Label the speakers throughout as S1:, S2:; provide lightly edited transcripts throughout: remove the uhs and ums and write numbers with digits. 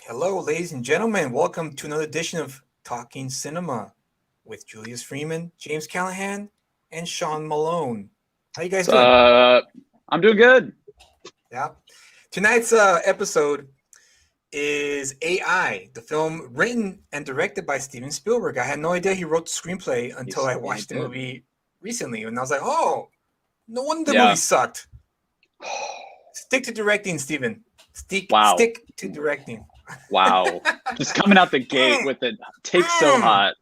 S1: Hello, ladies and gentlemen. Welcome to another edition of Talking Cinema with Julius Freeman, James Callahan, and Sean Malone. How you guys doing?
S2: I'm doing good.
S1: Yeah. Tonight's episode is AI, the film written and directed by Steven Spielberg. I had no idea he wrote the screenplay until I
S2: Yeah,
S1: watched the movie recently, and I was like, "Oh, no wonder the
S2: Yeah.
S1: movie sucked." Stick to directing, Steven.
S2: Wow.
S1: Stick to directing.
S2: Wow. Just coming out the gate with it take so hot.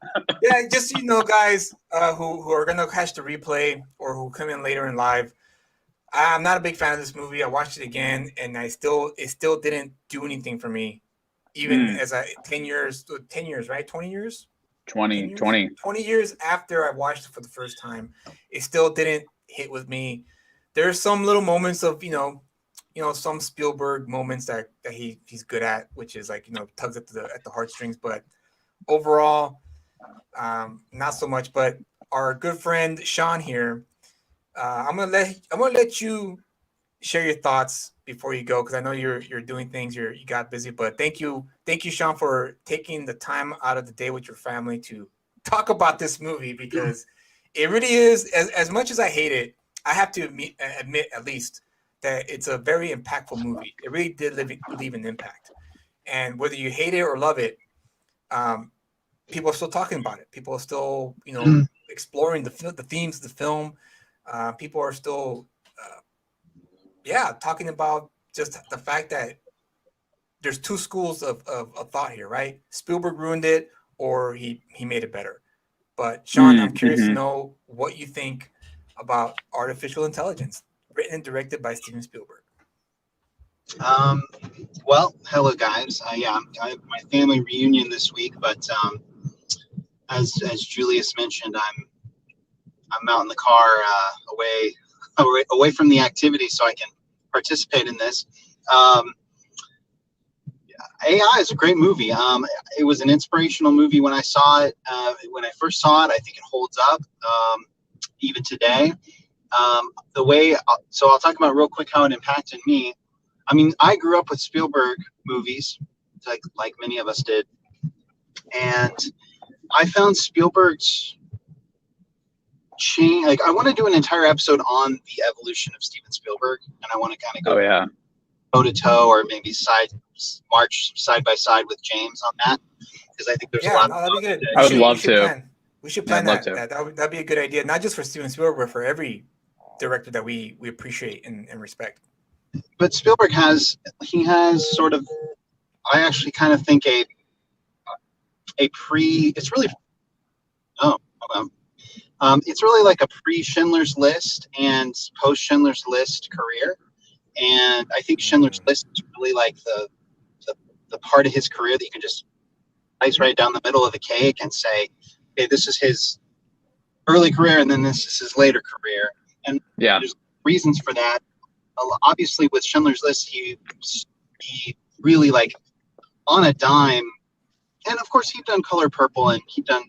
S1: Yeah, just so you know, guys, who are gonna catch the replay or who come in later in live, I'm not a big fan of this movie. I watched it again, and it still didn't do anything for me. Even as 10 years, right? 20 years? 10 years? 20 years after I watched it for the first time, it still didn't hit with me. There's some little moments of, some Spielberg moments that he's good at, which is like, tugs at the heartstrings, but overall, not so much. But our good friend Sean here, I'm gonna let you share your thoughts before you go, because I know you're doing things, you got busy. But thank you, Sean, for taking the time out of the day with your family to talk about this movie, because it really is, as much as I hate it, I have to admit at least that it's a very impactful movie. It really did leave an impact, and whether you hate it or love it, people are still talking about it. People are still, exploring the themes of the film. People are still, talking about just the fact that there's two schools of thought here, right? Spielberg ruined it, or he made it better. But Sean, I'm curious to know what you think about artificial intelligence, written and directed by Steven Spielberg.
S3: Well, hello guys. I have my family reunion this week, but as Julius mentioned, I'm out in the car, away from the activity, so I can participate in this. AI is a great movie. It was an inspirational movie when I saw it. When I first saw it, I think it holds up even today. So I'll talk about real quick how it impacted me. I mean, I grew up with Spielberg movies, like many of us did, and I found Spielberg's change. Like, I want to do an entire episode on the evolution of Steven Spielberg, and I want to kind of go toe to toe, or maybe march side by side with James on that, because I think there's a lot.
S1: That'd be good.
S2: I would love to.
S1: We should plan that. That'd be a good idea, not just for Steven Spielberg, but for every director that we appreciate and respect.
S3: But Spielberg has sort of, I actually kind of think it's really like a pre-Schindler's List and post-Schindler's List career. And I think Schindler's List is really like the part of his career that you can just slice right down the middle of the cake and say, okay, this is his early career, and then this is his later career. And there's reasons for that. Obviously, with Schindler's List, he really, like, on a dime, and of course he'd done Color Purple and he'd done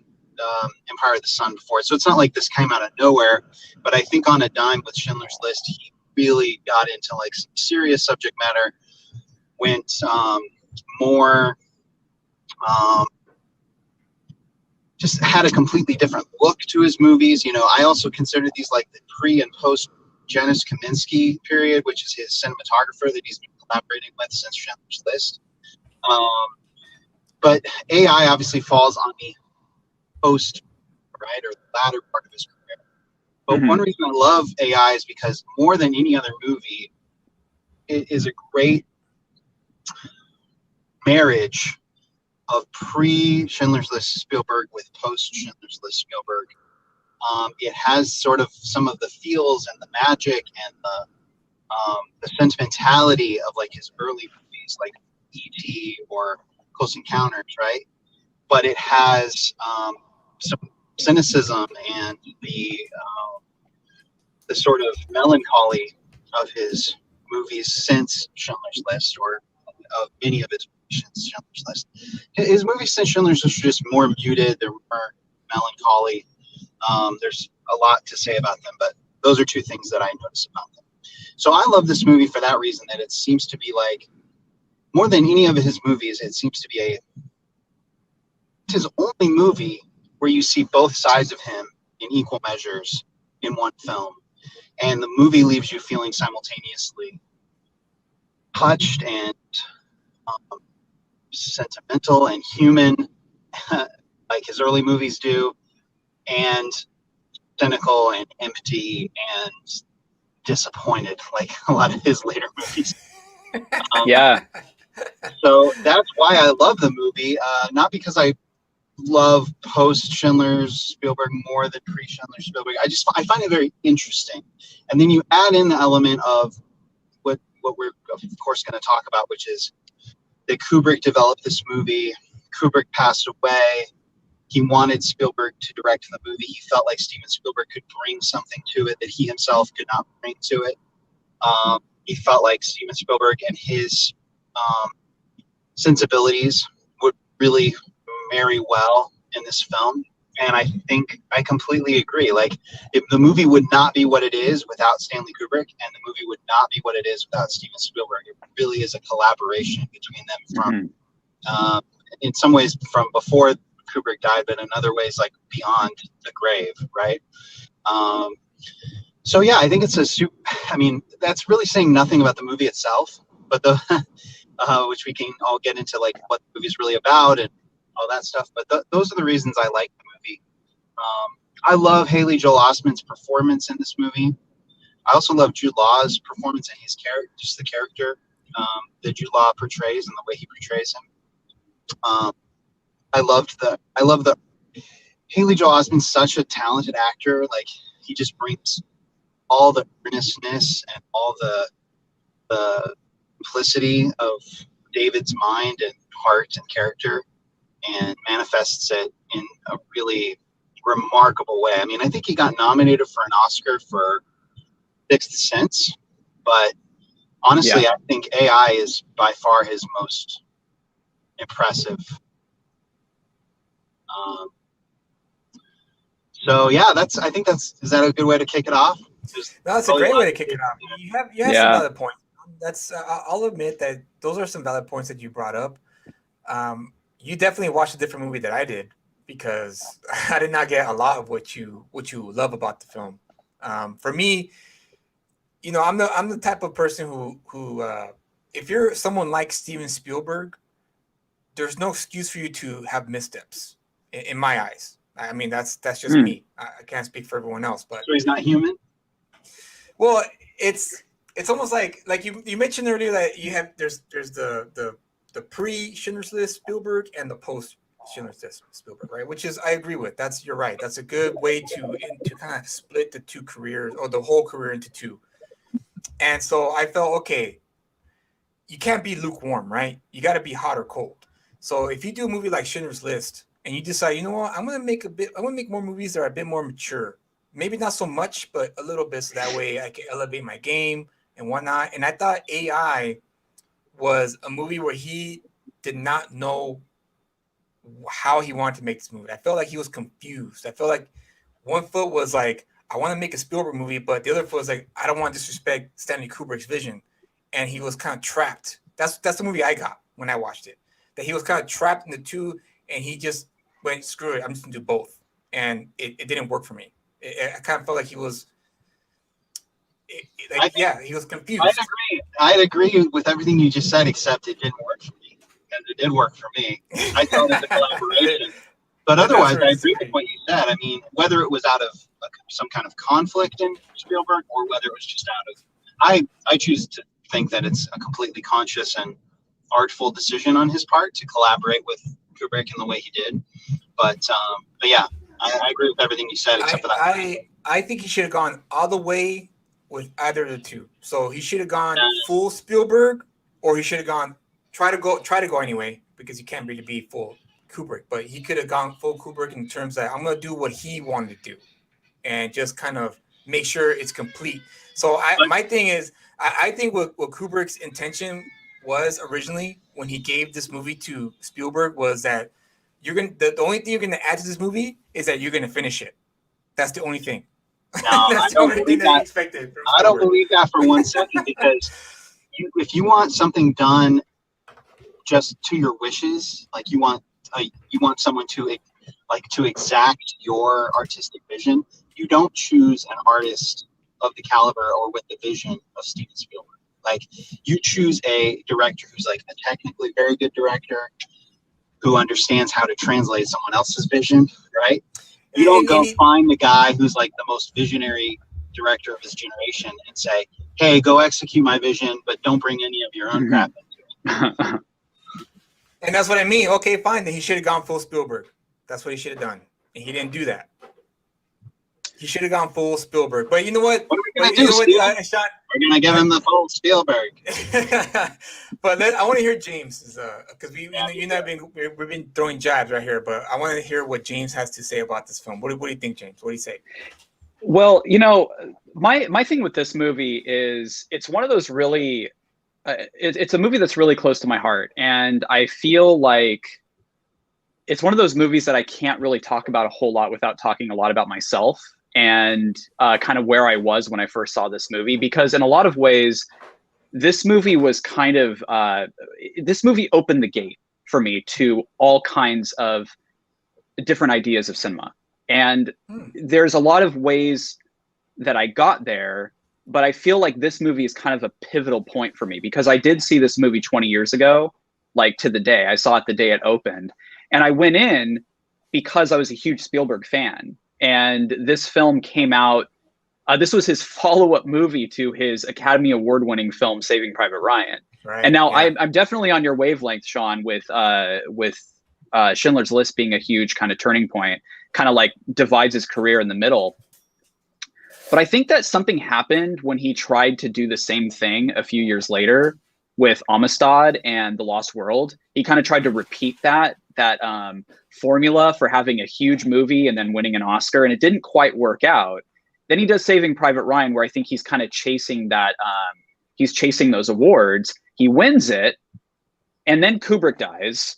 S3: Empire of the Sun before, so it's not like this came out of nowhere. But I think on a dime with Schindler's List, he really got into like some serious subject matter, went more, just had a completely different look to his movies. I also consider these like the pre and post Janusz Kaminski period, which is his cinematographer that he's been collaborating with since Schindler's List. But AI obviously falls on the post, right, or the latter part of his career. But one reason I love AI is because more than any other movie, it is a great marriage of pre-Schindler's List Spielberg with post-Schindler's List Spielberg. It has sort of some of the feels and the magic and the sentimentality of like his early movies, like E.T. or Close Encounters, right? But it has some cynicism and the sort of melancholy of his movies since Schindler's List, or of many of his movies since Schindler's List. His movies since Schindler's List are just more muted. They're more melancholy. There's a lot to say about them, but those are two things that I notice about them. So I love this movie for that reason, that it seems to be like more than any of his movies, it seems to be his only movie where you see both sides of him in equal measures in one film. And the movie leaves you feeling simultaneously touched and sentimental and human, like his early movies do, and cynical and empty and disappointed, like a lot of his later movies.
S2: Yeah.
S3: So that's why I love the movie, not because I love post Schindler's Spielberg more than pre Schindler's Spielberg. I find it very interesting, and then you add in the element of what we're of course going to talk about, which is that Kubrick developed this movie. Kubrick passed away. He wanted Spielberg to direct the movie. He felt like Steven Spielberg could bring something to it that he himself could not bring to it. He felt like Steven Spielberg and his sensibilities would really marry well in this film. And I think I completely agree. Like, if the movie would not be what it is without Stanley Kubrick, and the movie would not be what it is without Steven Spielberg. It really is a collaboration between them from, in some ways, from before Kubrick died, but in other ways, like beyond the grave, right? So yeah, I think it's I mean, that's really saying nothing about the movie itself, but which we can all get into, like what the movie's really about and all that stuff. But those are the reasons I like the movie. I love Haley Joel Osment's performance in this movie. I also love Jude Law's performance and his character, just the character that Jude Law portrays and the way he portrays him. I love the Haley Joel Osment's such a talented actor. Like, he just brings all the earnestness and all the simplicity of David's mind and heart and character, and manifests it in a really remarkable way. I mean, I think he got nominated for an Oscar for Sixth Sense, but honestly, yeah. I think AI is by far his most impressive. So yeah, I think is that a good way to kick it off?
S1: That's a great way to kick it off. You have some valid points. That's I'll admit that those are some valid points that you brought up. You definitely watched a different movie that I did, because I did not get a lot of what you love about the film. For me, you know, I'm the type of person who if you're someone like Steven Spielberg, there's no excuse for you to have missteps in my eyes. I mean, that's just me. I can't speak for everyone else, but
S3: so he's not human.
S1: Well, it's almost like you mentioned earlier that you have there's the pre Schindler's List Spielberg and the post Schindler's List Spielberg, right? Which is, I agree with. You're right. That's a good way to kind of split the two careers, or the whole career, into two. And so I felt, okay, you can't be lukewarm, right? You got to be hot or cold. So if you do a movie like Schindler's List and you decide, you know what, I'm gonna make more movies that are a bit more mature. Maybe not so much, but a little bit, so that way I can elevate my game and whatnot. And I thought AI was a movie where he did not know how he wanted to make this movie. I felt like he was confused. I felt like one foot was like, I want to make a Spielberg movie, but the other foot was like, I don't want to disrespect Stanley Kubrick's vision. And he was kind of trapped. That's the movie I got when I watched it. That he was kind of trapped in the two, and he just went, screw it, I'm just gonna do both. And it didn't work for me. I kind of felt like he was, he was confused.
S3: I'd agree with everything you just said, except it didn't work for me. And it did work for me. I felt it was a collaboration. But otherwise, I agree with what you said. I mean, whether it was out of some kind of conflict in Spielberg, or whether it was just out of, I choose to think that it's a completely conscious and artful decision on his part to collaborate with Kubrick in the way he did. But yeah, I agree with everything you said, except for that.
S1: I think he should have gone all the way with either of the two. So he should have gone full Spielberg, or he should have gone try to go anyway, because you can't really be full Kubrick. But he could have gone full Kubrick in terms that I'm going to do what he wanted to do, and just kind of make sure it's complete. So my thing is, I think what Kubrick's intention was originally when he gave this movie to Spielberg was that the only thing you're gonna add to this movie is that you're gonna finish it. That's the only thing.
S3: No,
S1: That's the only thing that he expected.
S3: I don't believe that for 1 second, because if you want something done just to your wishes. Like you want someone to exact your artistic vision. You don't choose an artist of the caliber or with the vision of Steven Spielberg. Like you choose a director who's like a technically very good director who understands how to translate someone else's vision, right? You don't go find the guy who's like the most visionary director of his generation and say, hey, go execute my vision, but don't bring any of your own crap into it.
S1: And that's what I mean. Okay, fine. Then he should have gone full Spielberg. That's what he should have done. And he didn't do that. He should have gone full Spielberg. But you know what?
S3: What are we going to do, Sean? We're going to give him the full Spielberg.
S1: But I want to hear James, because we've been throwing jabs right here, but I want to hear what James has to say about this film. What do you think, James? What do you say?
S2: Well, my thing with this movie is it's one of those really, it's a movie that's really close to my heart. And I feel like it's one of those movies that I can't really talk about a whole lot without talking a lot about myself and kind of where I was when I first saw this movie. Because in a lot of ways, this movie was kind of, this movie opened the gate for me to all kinds of different ideas of cinema. And there's a lot of ways that I got there, but I feel like this movie is kind of a pivotal point for me because I did see this movie 20 years ago, like to the day. I saw it the day it opened. And I went in because I was a huge Spielberg fan. And this film came out, this was his follow-up movie to his Academy Award-winning film, Saving Private Ryan. Right, and now I'm definitely on your wavelength, Sean, with Schindler's List being a huge kind of turning point, kind of like divides his career in the middle. But I think that something happened when he tried to do the same thing a few years later with Amistad and The Lost World. He kind of tried to repeat that formula for having a huge movie and then winning an Oscar, and it didn't quite work out. Then he does Saving Private Ryan, where I think he's kind of chasing that, he's chasing those awards. He wins it, and then Kubrick dies,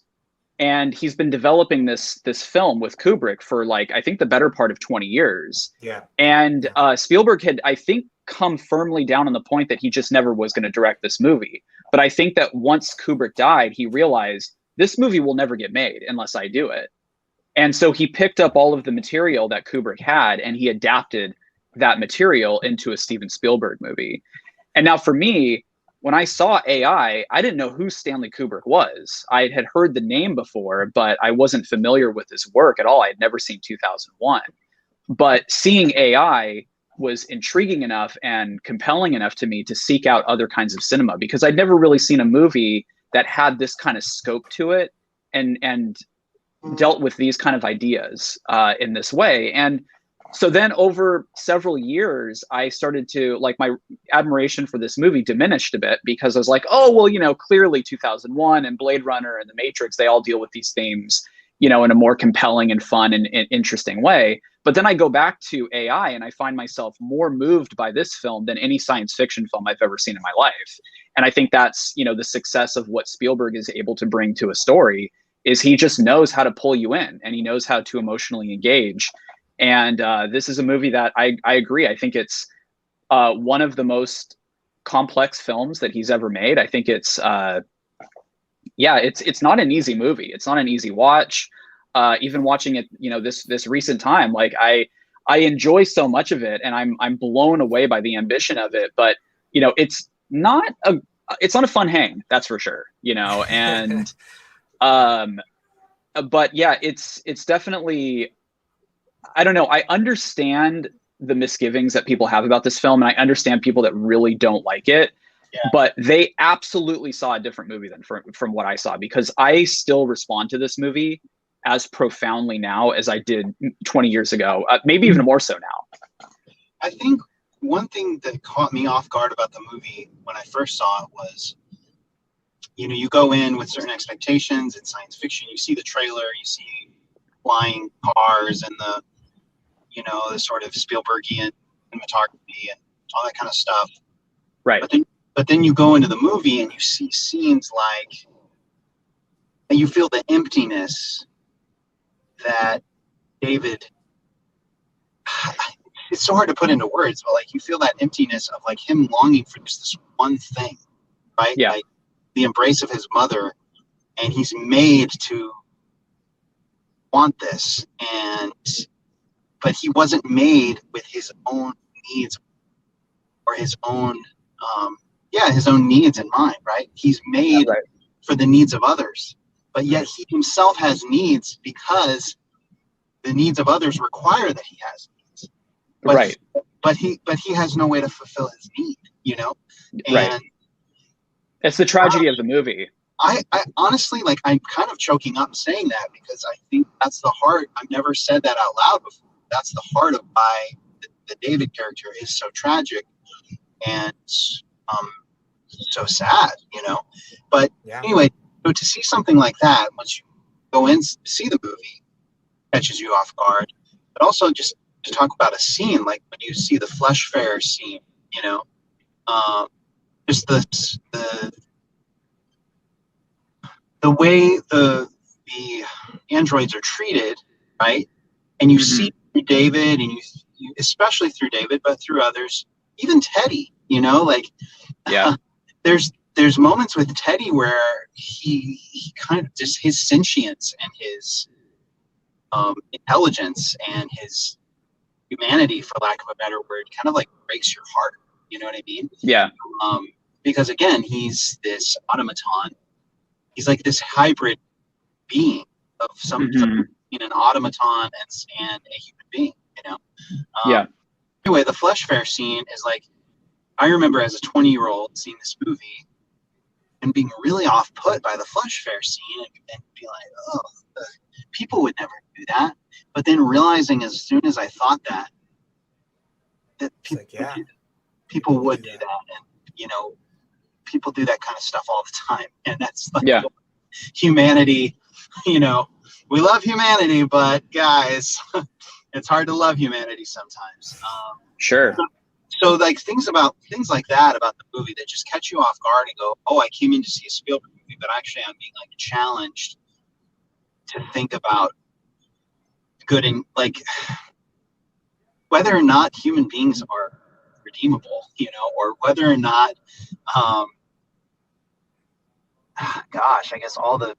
S2: and he's been developing this film with Kubrick for like, I think the better part of 20 years. Yeah. And Spielberg had, I think, come firmly down on the point that he just never was going to direct this movie. But I think that once Kubrick died, he realized this movie will never get made unless I do it. And so he picked up all of the material that Kubrick had and he adapted that material into a Steven Spielberg movie. And now for me, when I saw AI, I didn't know who Stanley Kubrick was. I had heard the name before, but I wasn't familiar with his work at all. I had never seen 2001. But seeing AI was intriguing enough and compelling enough to me to seek out other kinds of cinema because I'd never really seen a movie that had this kind of scope to it and dealt with these kind of ideas in this way. And so then over several years, I started to, like, my admiration for this movie diminished a bit because I was like, oh, well, clearly 2001 and Blade Runner and The Matrix, they all deal with these themes, in a more compelling and fun and interesting way. But then I go back to AI and I find myself more moved by this film than any science fiction film I've ever seen in my life. And I think that's, the success of what Spielberg is able to bring to a story is he just knows how to pull you in and he knows how to emotionally engage. And this is a movie that I agree. I think it's one of the most complex films that he's ever made. I think it's it's not an easy movie. It's not an easy watch. Even watching it, this recent time, like I enjoy so much of it, and I'm blown away by the ambition of it. But it's not a fun hang, that's for sure. And but yeah, it's definitely. I don't know. I understand the misgivings that people have about this film, and I understand people that really don't like it. Yeah. But they absolutely saw a different movie than from what I saw, because I still respond to this movie as profoundly now as I did 20 years ago, maybe even more so now.
S3: I think one thing that caught me off guard about the movie when I first saw it was, you go in with certain expectations in science fiction. You see the trailer, you see flying cars and the sort of Spielbergian cinematography and all that kind of stuff.
S2: Right.
S3: But then you go into the movie and you see scenes like, and you feel the emptiness that David, it's so hard to put into words, but like you feel that emptiness of like him longing for just this one thing, right?
S2: Yeah.
S3: Like the embrace of his mother and he's made to want this, but he wasn't made with his own needs or his own his own needs in mind, right? He's made
S2: Right.
S3: for the needs of others, but yet he himself has needs because the needs of others require that he has needs.
S2: Right.
S3: But he has no way to fulfill his need, And
S2: Right. It's the tragedy of the movie.
S3: I honestly, like, I'm kind of choking up saying that because I think that's the heart. I've never said that out loud before. That's the heart of why the David character is so tragic and so sad, But anyway, so to see something like that, once you go in to see the movie, catches you off guard. But also just to talk about a scene, like when you see the flesh fair scene, just the way the androids are treated, right? And you see through David, and you especially through David, but through others, even Teddy, there's moments with Teddy where he kind of just his sentience and his intelligence and his humanity, for lack of a better word, kind of like breaks your heart. You know what I mean?
S2: Yeah.
S3: Because again, he's this automaton. He's like this hybrid being of some in an automaton and a human being. Anyway, the flesh fair scene is like, I remember as a 20-year-old seeing this movie and being really off put by the flesh fair scene and be like, oh, people would never do that. But then realizing as soon as I thought that people would do that. And, people do that kind of stuff all the time. And that's like humanity, we love humanity, but guys, it's hard to love humanity sometimes.
S2: Sure.
S3: So like things like that about the movie that just catch you off guard and go, oh, I came in to see a Spielberg movie, but actually I'm being like challenged to think about good and like whether or not human beings are redeemable, or whether or not, I guess all the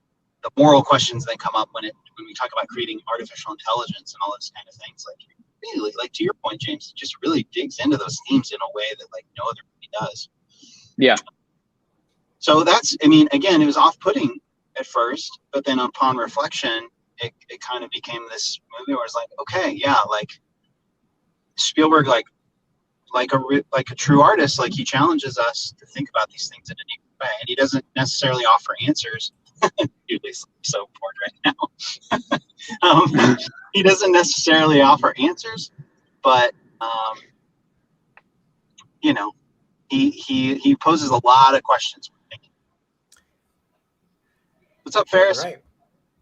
S3: moral questions that come up when we talk about creating artificial intelligence and all those kind of things, like really, like to your point, James, it just really digs into those themes in a way that like no other movie does.
S2: Yeah.
S3: So that's, I mean, again, it was off-putting at first, but then upon reflection, it kind of became this movie where it's like, okay, yeah, like Spielberg, like a true artist, like he challenges us to think about these things in a deep way, and he doesn't necessarily offer answers. Dude, he's so bored right now. He doesn't necessarily offer answers, but he poses a lot of questions. What's up, Ferris?
S1: Right.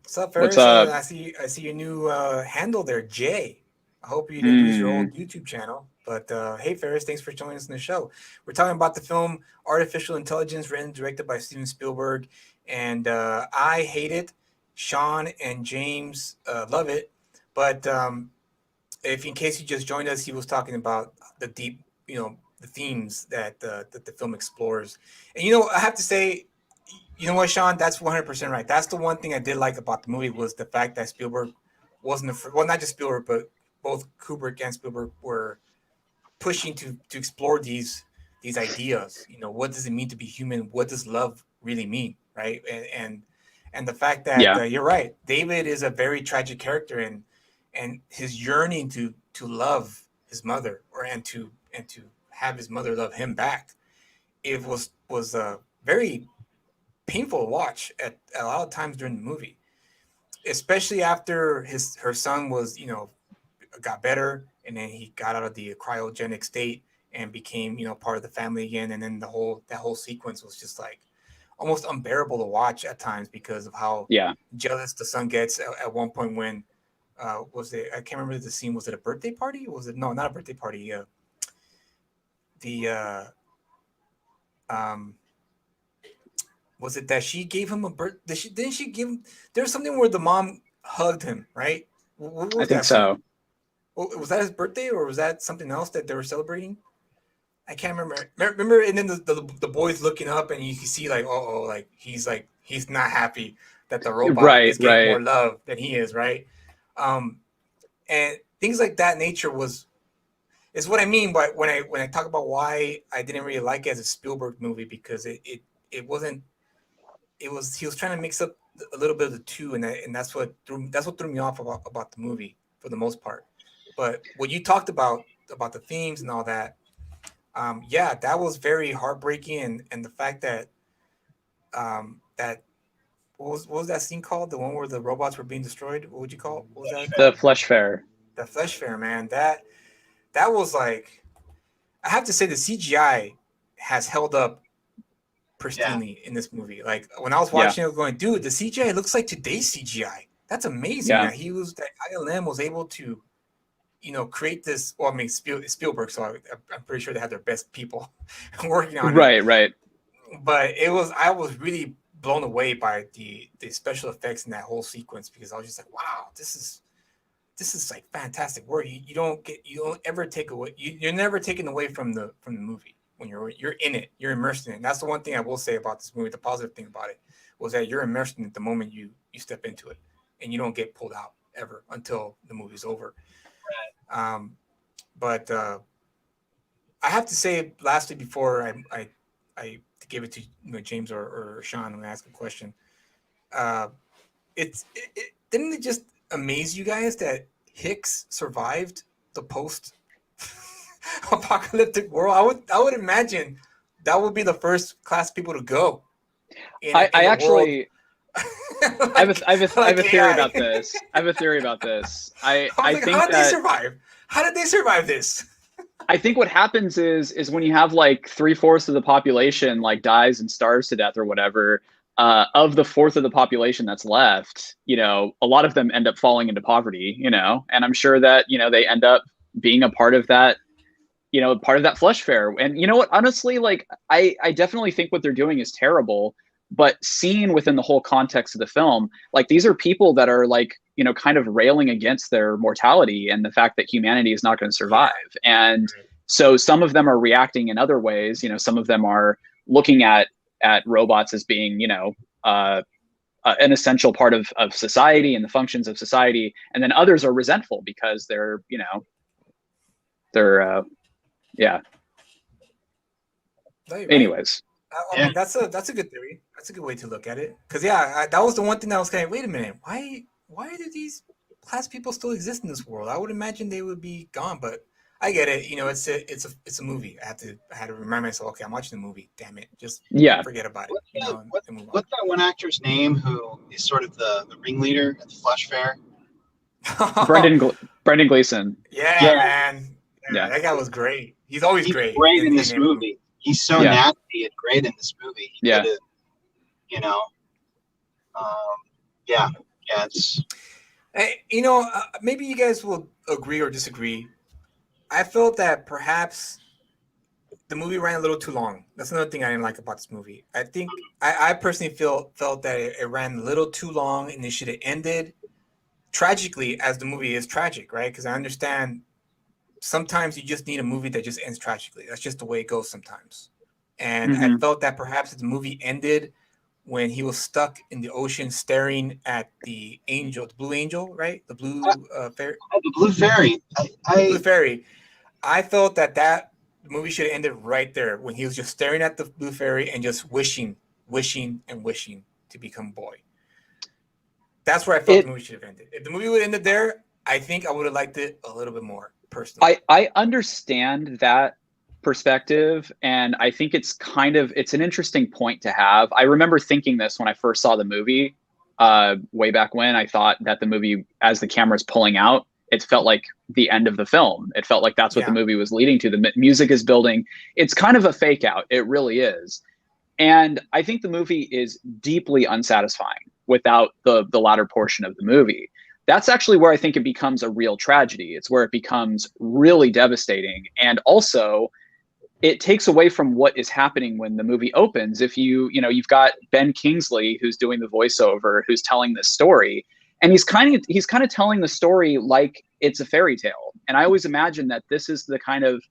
S1: What's up, Ferris?
S2: What's up?
S1: I see your new handle there, Jay. I hope you didn't lose your old YouTube channel. But hey, Ferris, thanks for joining us in the show. We're talking about the film Artificial Intelligence, written and directed by Steven Spielberg. And I hate it. Sean and James love it. But if in case you just joined us, he was talking about the deep, the themes that the film explores. And, I have to say, you know what, Sean? That's 100% right. That's the one thing I did like about the movie was the fact that Spielberg wasn't not just Spielberg, but both Kubrick and Spielberg were pushing to explore these ideas. What does it mean to be human? What does love really mean, right? And the fact that you're right, David is a very tragic character, and his yearning to love his mother and to have his mother love him back, it was a very painful to watch at a lot of times during the movie, especially after her son was got better, and then he got out of the cryogenic state and became part of the family again, and then that whole sequence was just like almost unbearable to watch at times because of how jealous the son gets at one point when was it, I can't remember the scene, was it a birthday party, was it, no, not a birthday party, was it that she gave him a birth? Didn't she give him? There's something where the mom hugged him, right? What was
S2: I think so.
S1: Was that his birthday, or was that something else that they were celebrating? I can't remember. Remember, and then the boys looking up, and you can see like, oh, like he's not happy that the robot
S2: Right,
S1: is getting
S2: right.
S1: more love than he is, right? Um, and things like that nature is what I mean by when I talk about why I didn't really like it as a Spielberg movie, because it wasn't, it was, he was trying to mix up a little bit of the two, and that's what threw me off about the movie for the most part. But what you talked about the themes and all that, yeah, that was very heartbreaking, and the fact that that what was that scene called? The one where the robots were being destroyed. What would you call it? What was that?
S2: The Flesh Fair.
S1: The Flesh Fair, man. That was like, I have to say the CGI has held up pristinely in this movie. Like when I was
S2: Yeah.
S1: watching it, I was going, dude, the CGI looks like today's CGI. That's amazing.
S2: Yeah.
S1: That ILM was able to, create this. Well, I mean, Spielberg, so I'm pretty sure they had their best people working on it.
S2: Right, right.
S1: But I was really blown away by the special effects in that whole sequence, because I was just like, wow, this is like fantastic work. You don't ever take away. You're never taken away from the movie when you're in it. You're immersed in it. And that's the one thing I will say about this movie. The positive thing about it was that you're immersed in it the moment you step into it, and you don't get pulled out ever until the movie's over. But I have to say, lastly, before I give it to James or Sean when I ask a question, didn't it just amaze you guys that Hicks survived the post apocalyptic world? I would imagine that would be the first class people to go.
S2: I actually I have a theory about this. I have a theory about this. I think
S1: how did they survive? How did they survive this?
S2: I think what happens is when you have like 3/4 of the population like dies and starves to death or whatever, of the fourth of the population that's left, a lot of them end up falling into poverty, and I'm sure that, they end up being a part of that, part of that flesh fair. And you know what, honestly, like I definitely think what they're doing is terrible, but seen within the whole context of the film, like these are people that are like, kind of railing against their mortality and the fact that humanity is not going to survive. And so some of them are reacting in other ways. Some of them are looking at robots as being, an essential part of society and the functions of society. And then others are resentful because they're, yeah.
S1: Right.
S2: Anyways.
S1: I mean, that's a good theory. That's a good way to look at it. Because that was the one thing that was kind of, wait a minute, why do these class people still exist in this world? I would imagine they would be gone, but I get it. It's a movie. I had to remind myself, okay, I'm watching a movie. Damn it, just forget about it.
S3: What's that one actor's name who is sort of the ringleader at the Flesh Fair?
S2: Brendan Gleeson.
S1: Yeah, man. Yeah, that guy was great. He's always great.
S3: Great in this movie. He's so nasty and great in this movie. It's.
S1: Maybe you guys will agree or disagree. I felt that perhaps the movie ran a little too long. That's another thing I didn't like about this movie. I think I personally felt that it ran a little too long, and it should have ended tragically, as the movie is tragic, right? Because I understand sometimes you just need a movie that just ends tragically. That's just the way it goes sometimes. And I felt that perhaps the movie ended when he was stuck in the ocean staring at the blue angel, right? The blue fairy.
S3: Oh, the blue fairy.
S1: Blue fairy. I felt that movie should have ended right there when he was just staring at the blue fairy and just wishing to become boy. That's where I felt the movie should have ended. If the movie would have ended there, I think I would have liked it a little bit more personally.
S2: I understand that perspective, and I think it's an interesting point to have. I remember thinking this when I first saw the movie way back when. I thought that the movie, as the camera's pulling out, it felt like the end of the film. It felt like that's what the movie was leading to. The music is building. It's kind of a fake out. It really is. And I think the movie is deeply unsatisfying without the latter portion of the movie. That's actually where I think it becomes a real tragedy. It's where it becomes really devastating. And also, it takes away from what is happening when the movie opens. If you've got Ben Kingsley, who's doing the voiceover, who's telling this story, and he's kind of telling the story like it's a fairy tale. And I always imagine that this is the kind of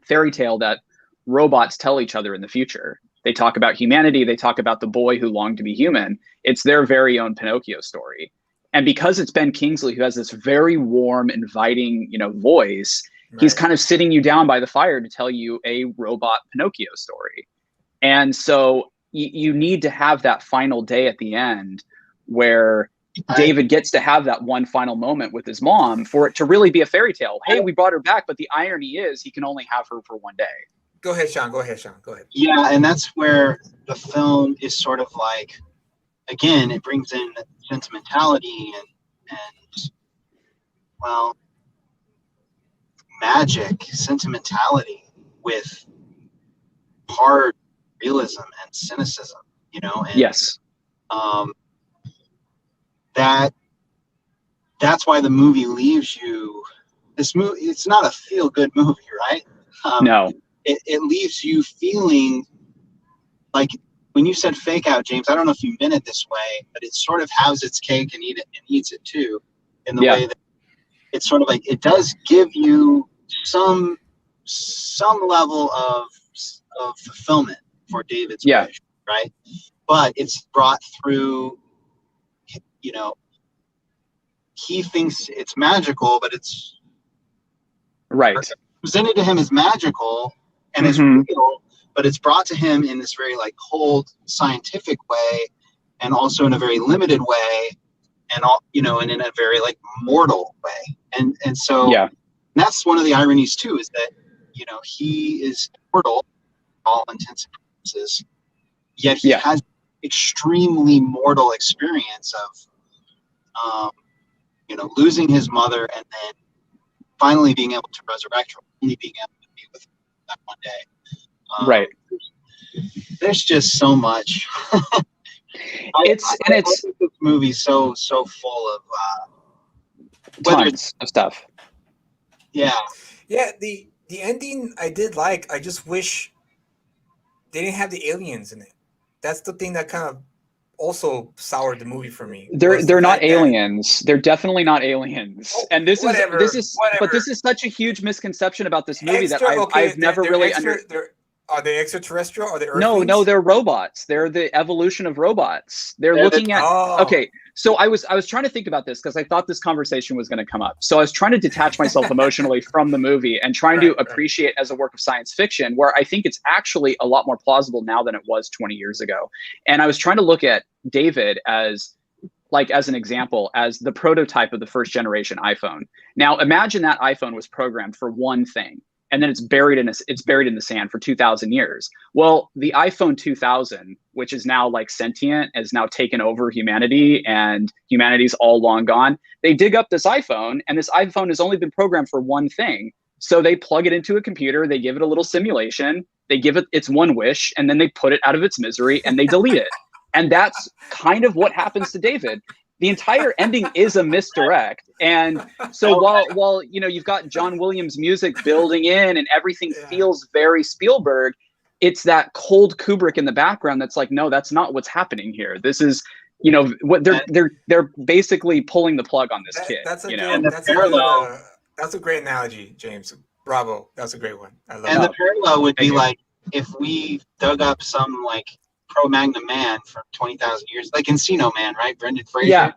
S2: fairy tale that robots tell each other in the future. They talk about humanity. They talk about the boy who longed to be human. It's their very own Pinocchio story. And because it's Ben Kingsley who has this very warm, inviting, voice, he's kind of sitting you down by the fire to tell you a robot Pinocchio story. And so you need to have that final day at the end where David gets to have that one final moment with his mom for it to really be a fairy tale. Hey, we brought her back, but the irony is he can only have her for one day.
S1: Go ahead, Sean. Go ahead.
S3: Yeah, and that's where the film is sort of like, again, it brings in sentimentality and well, magic, sentimentality with hard realism and cynicism, and
S2: yes.
S3: That's why the movie leaves you. This movie, it's not a feel-good movie, right?
S2: No.
S3: It leaves you feeling like, when you said fake out, James, I don't know if you meant it this way, but it sort of has its cake and eats it too, in the way that it's sort of like, it does give you some level of fulfillment for David's wish, right? But it's brought through, he thinks it's magical, but it's presented to him as magical and it's real, but it's brought to him in this very like cold scientific way, and also in a very limited way, and and in a very like mortal way. And so that's one of the ironies too, is that he is mortal all intents and purposes, yet he has extremely mortal experience of losing his mother and then finally being able to resurrect her, only being able to be with her that one day. There's just so much. I think this movie's so full of
S2: tons of stuff.
S1: Yeah, the ending I did like. I just wish they didn't have the aliens in it. That's the thing that kind of also soured the movie for me.
S2: They're not aliens. They're definitely not aliens. And this is such a huge misconception about this movie that I've never really understood.
S1: Are they extraterrestrial? Are they Earthlings?
S2: No, they're robots. They're the evolution of robots. They're looking at. Okay, so I was trying to think about this because I thought this conversation was going to come up. So I was trying to detach myself emotionally from the movie and trying to appreciate as a work of science fiction, where I think it's actually a lot more plausible now than it was 20 years ago. And I was trying to look at David as an example, as the prototype of the first generation iPhone. Now imagine that iPhone was programmed for one thing, and then it's buried in the sand for 2,000 years. Well, the iPhone 2000, which is now like sentient, has now taken over humanity, and humanity's all long gone. They dig up this iPhone, and this iPhone has only been programmed for one thing. So they plug it into a computer, they give it a little simulation, they give it its one wish, and then they put it out of its misery and they delete it. And that's kind of what happens to David. The entire ending is a misdirect. And so while you've got John Williams music building in and everything feels very Spielberg, it's that cold Kubrick in the background that's like, no, that's not what's happening here. This is, what they're basically pulling the plug on this kid.
S1: That's a great analogy, James. Bravo. That's a great one. I love it.
S3: And the parallel would be like if we dug up some like Cro-Magnon man from 20,000 years, like Encino Man, right? Brendan Fraser.
S2: Yeah.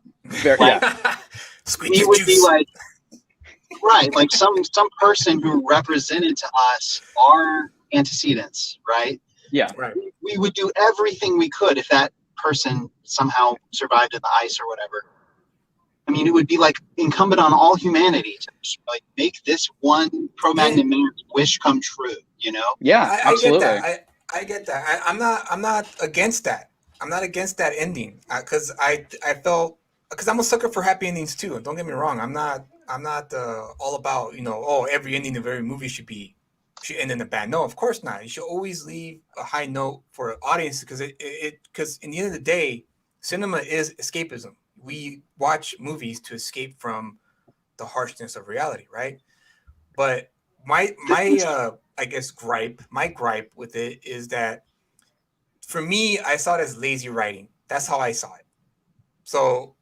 S3: He would be like, like some person who represented to us our antecedents, right?
S2: Yeah.
S3: Right. We would do everything we could if that person somehow survived in the ice or whatever. I mean, it would be like incumbent on all humanity to like make this one Cro-Magnon man's wish come true,
S2: Yeah, absolutely.
S1: I get that. I'm not against that. I'm not against that ending because I felt, because I'm a sucker for happy endings too. Don't get me wrong. I'm not all about every ending of every movie should end in a bad note. Of course not. You should always leave a high note for an audience because because in the end of the day, cinema is escapism. We watch movies to escape from the harshness of reality, right? But my I guess my gripe with it is that for me, I saw it as lazy writing. That's how I saw it. So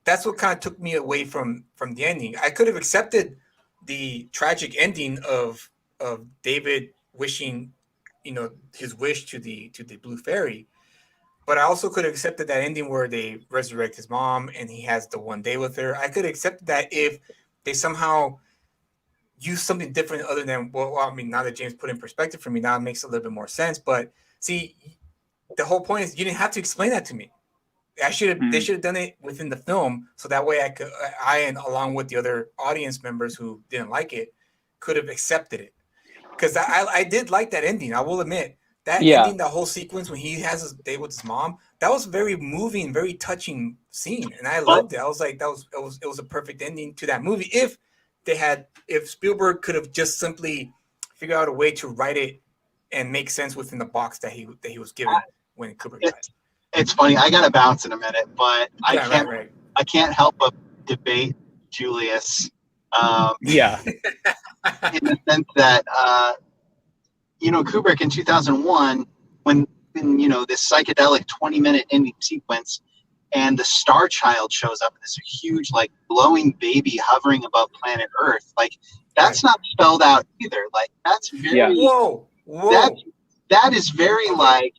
S1: that's what kind of took me away from the ending. I could have accepted the tragic ending of of David wishing, his wish to the blue fairy. But I also could have accepted that ending where they resurrect his mom and he has the one day with her. I could have accepted that if they somehow use something different other than, well, I mean, now that James put in perspective for me, now it makes a little bit more sense. But see, the whole point is you didn't have to explain that to me. They should have done it within the film, so that way and along with the other audience members who didn't like it, could have accepted it. Because I did like that ending. I will admit that ending, the whole sequence when he has his day with his mom, that was very moving, very touching scene, and I loved it. I was like, it was a perfect ending to that movie. If Spielberg could have just simply figured out a way to write it and make sense within the box that he was given when Kubrick died.
S3: It's funny. I gotta bounce in a minute, but I can't help but debate Julius. In the sense that Kubrick in 2001, when this psychedelic 20-minute ending sequence, and the Star Child shows up, this huge like glowing baby hovering above planet Earth, like that's not spelled out either. Like that's very
S1: whoa.
S3: That is very like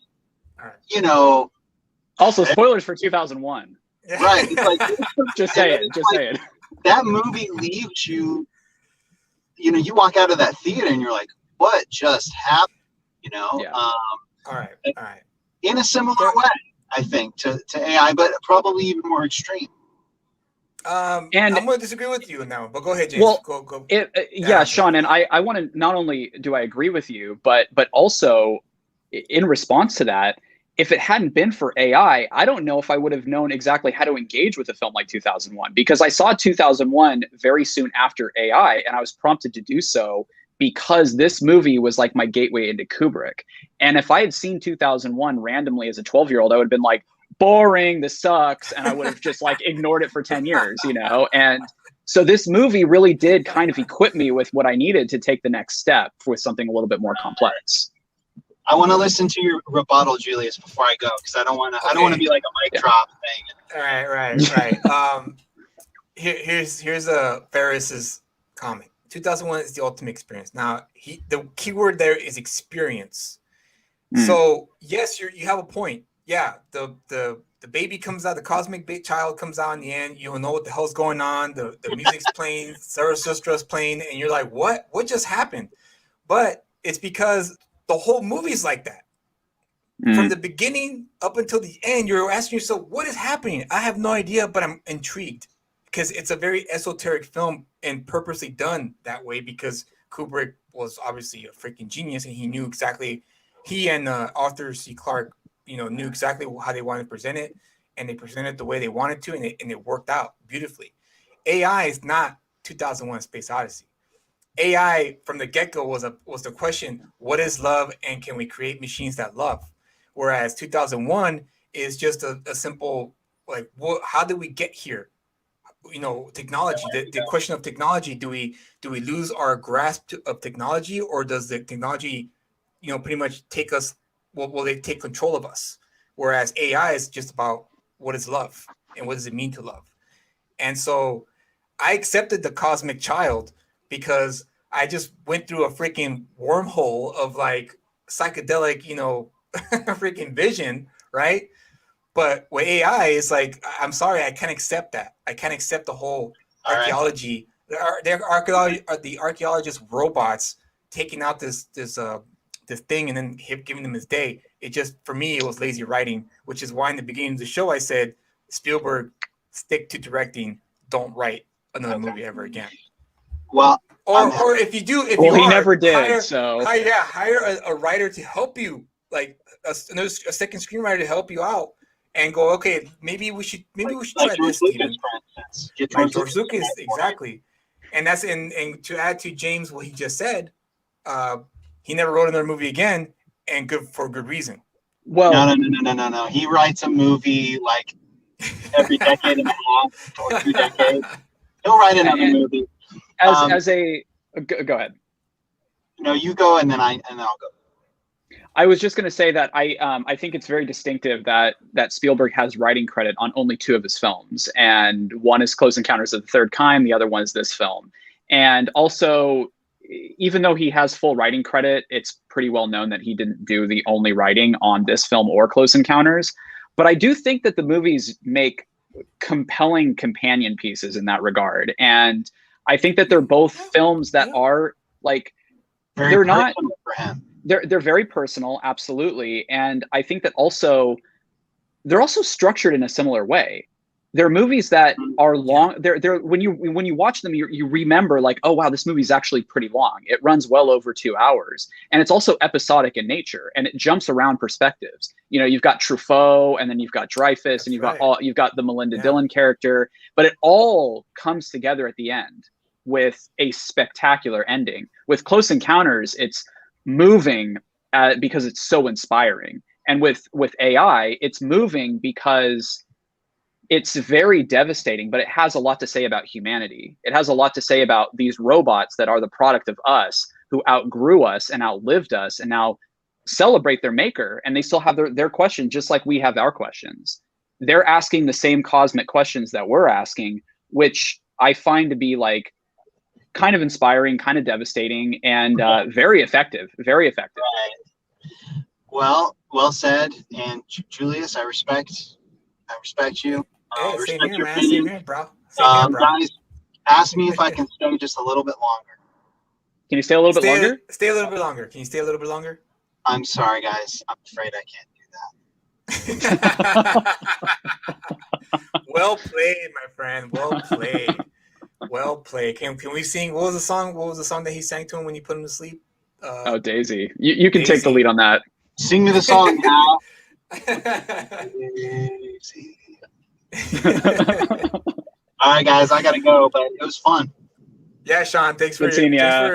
S2: Also, spoilers for 2001.
S3: Right. It's like,
S2: just say it.
S3: That movie leaves you, you walk out of that theater and you're like, what just happened?
S1: All right.
S3: In a similar way, I think, to AI, but probably even more extreme.
S1: And I'm going to disagree with you now, but go ahead, James.
S2: Well,
S1: go.
S2: Sean, and I want to, not only do I agree with you, but also in response to that, if it hadn't been for AI, I don't know if I would have known exactly how to engage with a film like 2001, because I saw 2001 very soon after AI, and I was prompted to do so because this movie was like my gateway into Kubrick. And if I had seen 2001 randomly as a 12-year-old, I would have been like, boring, this sucks, and I would have just like ignored it for 10 years, And so this movie really did kind of equip me with what I needed to take the next step with something a little bit more complex.
S3: I want to listen to your rebuttal, Julius, before I go, because I don't want to be like a mic drop thing.
S1: Right. Here's a Ferris's comment. 2001 is the ultimate experience. Now, the keyword there is experience. So yes, you have a point. Yeah, the baby comes out, the cosmic child comes out in the end. You don't know what the hell's going on. The music's playing, Zarathustra's playing, and you're like, what just happened? But it's because the whole movie's like that. From the beginning up until the end, you're asking yourself, what is happening? I have no idea, but I'm intrigued because it's a very esoteric film and purposely done that way because Kubrick was obviously a freaking genius and he knew exactly, he and Arthur C. Clarke, knew exactly how they wanted to present it, and they presented it the way they wanted to, and it worked out beautifully. AI is not 2001: Space Odyssey. AI from the get-go was the question, what is love and can we create machines that love? Whereas 2001 is just a simple, like, how did we get here? Technology, the question of technology, do we lose our grasp of technology, or does the technology, pretty much take us, will they take control of us? Whereas AI is just about what is love and what does it mean to love? And so I accepted the cosmic child because I just went through a freaking wormhole of like psychedelic, freaking vision, right? But with AI, it's like, I'm sorry, I can't accept that. I can't accept the whole archaeology. The archaeologist robots taking out this thing and then giving them his day. It just, for me, it was lazy writing, which is why in the beginning of the show I said, Spielberg, stick to directing. Don't write another movie ever again.
S3: Well,
S1: or if you do,
S2: he never did.
S1: Hire a writer to help you, like a second screenwriter to help you out, and go, okay, maybe we should try this, Steven. George Lucas, exactly. And that's and to add to James what he just said, he never wrote another movie again, and for good reason.
S2: Well,
S3: no. He writes a movie like every decade and a half or 2 decades. He'll write another movie.
S2: Go ahead.
S3: No, you go, and then I'll go.
S2: I was just going to say that I think it's very distinctive that Spielberg has writing credit on only 2 of his films, and one is Close Encounters of the Third Kind, the other one is this film. And also, even though he has full writing credit, it's pretty well known that he didn't do the only writing on this film or Close Encounters. But I do think that the movies make compelling companion pieces in that regard. And I think that they're both films that are like, they're not,
S3: for him.
S2: They're very personal, absolutely. And I think that also they're also structured in a similar way. They're movies that are long. They're when you watch them, you remember like, oh wow, this movie's actually pretty long. It runs well over 2 hours, and it's also episodic in nature, and it jumps around perspectives. You know, you've got Truffaut, and then you've got Dreyfus, and you've got the Melinda Dillon character, but it all comes together at the end with a spectacular ending. With Close Encounters, it's moving because it's so inspiring, and with AI, it's moving because it's very devastating, but it has a lot to say about humanity. It has a lot to say about these robots that are the product of us, who outgrew us and outlived us, and now celebrate their maker. And they still have their questions, just like we have our questions. They're asking the same cosmic questions that we're asking, which I find to be like kind of inspiring, kind of devastating, and very effective. Very effective.
S3: Right. Well said. And Julius, I respect you.
S1: Hey,
S3: Respect
S1: same here,
S3: your
S1: man.
S3: opinion.
S1: Same here, bro. Same here, bro.
S3: Guys, ask me if I can stay just a little bit longer.
S2: Can you stay a little bit longer?
S1: Stay a little bit longer. Can you stay a little bit longer?
S3: I'm sorry, guys. I'm afraid I can't do that.
S1: Well played, my friend. Well played. Well played. Can we sing? What was the song? What was the song that he sang to him when you put him to sleep?
S2: Daisy. You can take the lead on that.
S3: Sing me the song now. All right, guys, I gotta go, but it was fun.
S1: Yeah, Sean, thanks for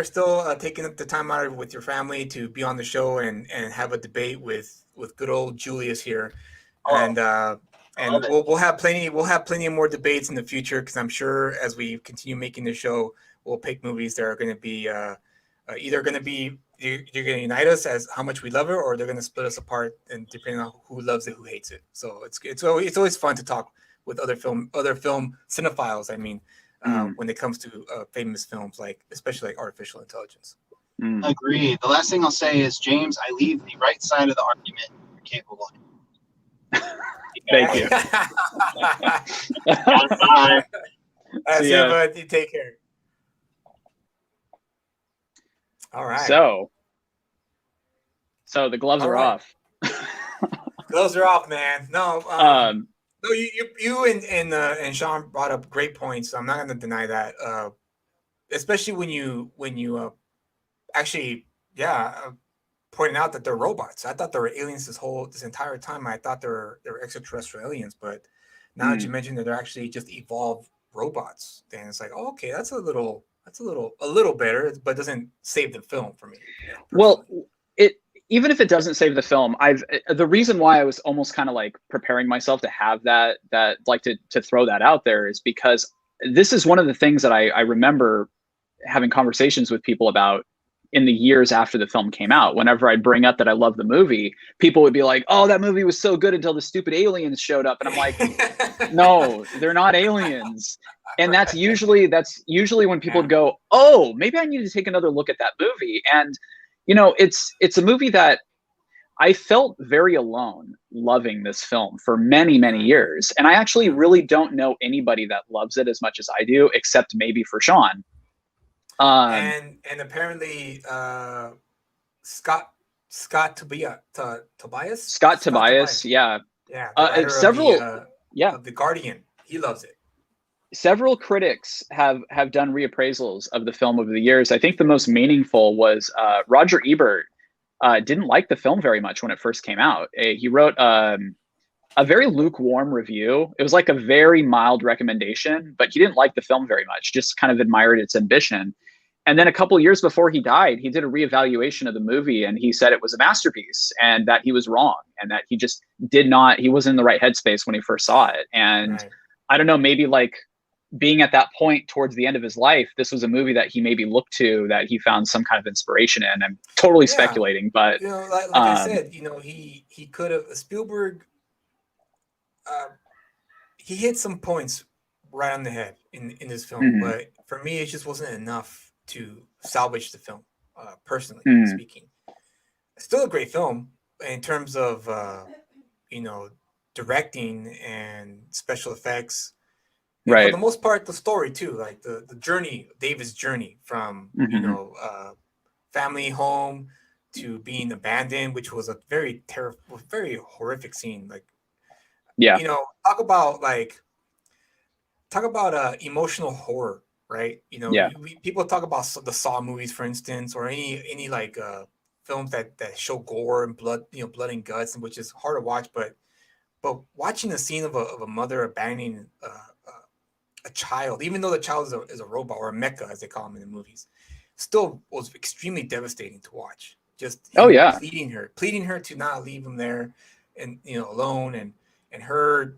S1: still taking the time out with your family to be on the show and have a debate with good old Julius here. And we'll have plenty of more debates in the future, because I'm sure as we continue making the show, we'll pick movies that are going to be either going to be you're going to unite us as how much we love it, or they're going to split us apart, and depending on who loves it, who hates it. So it's always fun to talk with other film cinephiles. I mean, when it comes to famous films, especially like artificial intelligence.
S3: Agreed. The last thing I'll say is, James, I leave the right side of the argument. You're capable.
S2: Thank you.
S3: Bye.
S1: See ya, bud. You take care. All right.
S2: So the gloves are off.
S1: Gloves are off, man. No. No, you and Sean brought up great points. So I'm not going to deny that. Especially when you actually, pointing out that they're robots. I thought they were aliens this entire time. I thought they were extraterrestrial aliens, but now that you mentioned that they're actually just evolved robots, then it's like, oh, okay, that's a little better, but doesn't save the film for me.
S2: Well, even if it doesn't save the film, the reason why I was almost kind of like preparing myself to have that like to throw that out there is because this is one of the things that I remember having conversations with people about in the years after the film came out. Whenever I bring up that I love the movie, people would be like, oh, that movie was so good until the stupid aliens showed up. And I'm like, no, they're not aliens. And that's usually when people would go, oh, maybe I need to take another look at that movie. And, you know, it's a movie that I felt very alone loving this film for many, many years. And I actually really don't know anybody that loves it as much as I do, except maybe for Sean.
S1: And apparently Scott Tobias,
S2: yeah,
S1: several of the Guardian, he loves it.
S2: Several critics have done reappraisals of the film over the years. I think the most meaningful was Roger Ebert didn't like the film very much when it first came out. He wrote a very lukewarm review. It was like a very mild recommendation, but he didn't like the film very much, just kind of admired its ambition. And then a couple of years before he died, he did a reevaluation of the movie, and he said it was a masterpiece and that he was wrong, and that he just he wasn't in the right headspace when he first saw it. And I don't know, maybe like being at that point towards the end of his life, this was a movie that he maybe looked to, that he found some kind of inspiration in. I'm totally speculating, but
S1: you know, like I said, you know, he could have Spielberg. He hit some points right on the head in this film, but for me, it just wasn't enough. to salvage the film. Personally
S2: Mm.
S1: speaking, still a great film in terms of directing and special effects. And for
S2: Right.
S1: the most part, the story too, like the journey, David's journey from family home to being abandoned, which was a very very horrific scene. Like,
S2: Yeah.
S1: talk about emotional horror, right?
S2: Yeah.
S1: People talk about the Saw movies, for instance, or any like films that show gore and blood, blood and guts, which is hard to watch, but watching the scene of a mother abandoning a child, even though the child is a robot or a mecha, as they call them in the movies, still was extremely devastating to watch. Just
S2: Oh yeah.
S1: pleading her to not leave him there, and alone, and her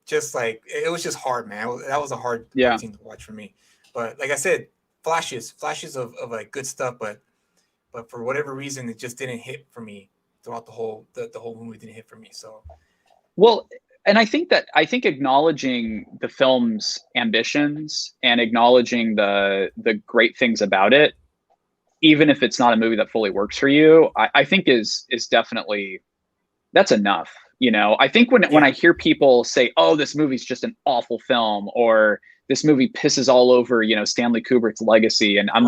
S1: just like it was just hard, man. That was a hard scene to watch for me. But like I said, flashes of like good stuff, but for whatever reason, it just didn't hit for me throughout the whole movie. Didn't hit for me. So
S2: well, and I think acknowledging the film's ambitions and acknowledging the great things about it, even if it's not a movie that fully works for you, I think is definitely, that's enough. I think when I hear people say, "Oh, this movie's just an awful film," or "This movie pisses all over," Stanley Kubrick's legacy, and I'm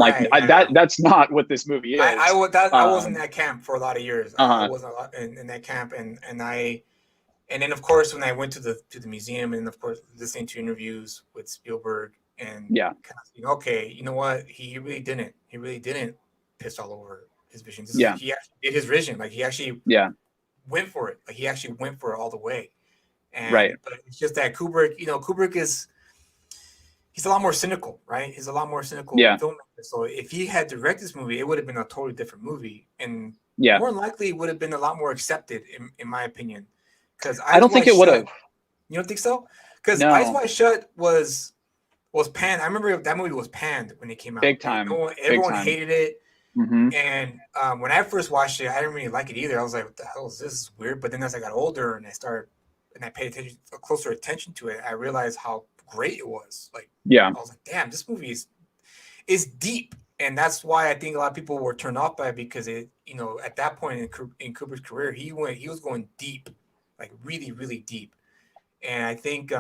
S2: that's not what this movie is.
S1: I was in that camp for a lot of years. I was in that camp, and then of course when I went to the museum, and of course listening to interviews with Spielberg, and kind of thinking, okay, you know what, he really didn't piss all over his vision. He actually did his vision. Like he actually went for it. Like he actually went for it all the way. And but it's just that Kubrick, he's a lot more cynical, right? He's a lot more cynical filmmaker. So if he had directed this movie, it would have been a totally different movie, and more than likely it would have been a lot more accepted, in my opinion. Because
S2: I don't think it would have.
S1: You don't think so? Because Eyes Wide Shut was panned. I remember that movie was panned when it came out.
S2: Big time.
S1: Everyone hated it.
S2: Mm-hmm.
S1: And when I first watched it, I didn't really like it either. I was like, "What the hell is this? This is weird." But then as I got older and I paid closer attention to it, I realized how great it was. Like, I was like, "Damn, this movie is deep," and that's why I think a lot of people were turned off by it, because it, at that point in Kubrick's career, he was going deep, like really, really deep. And I think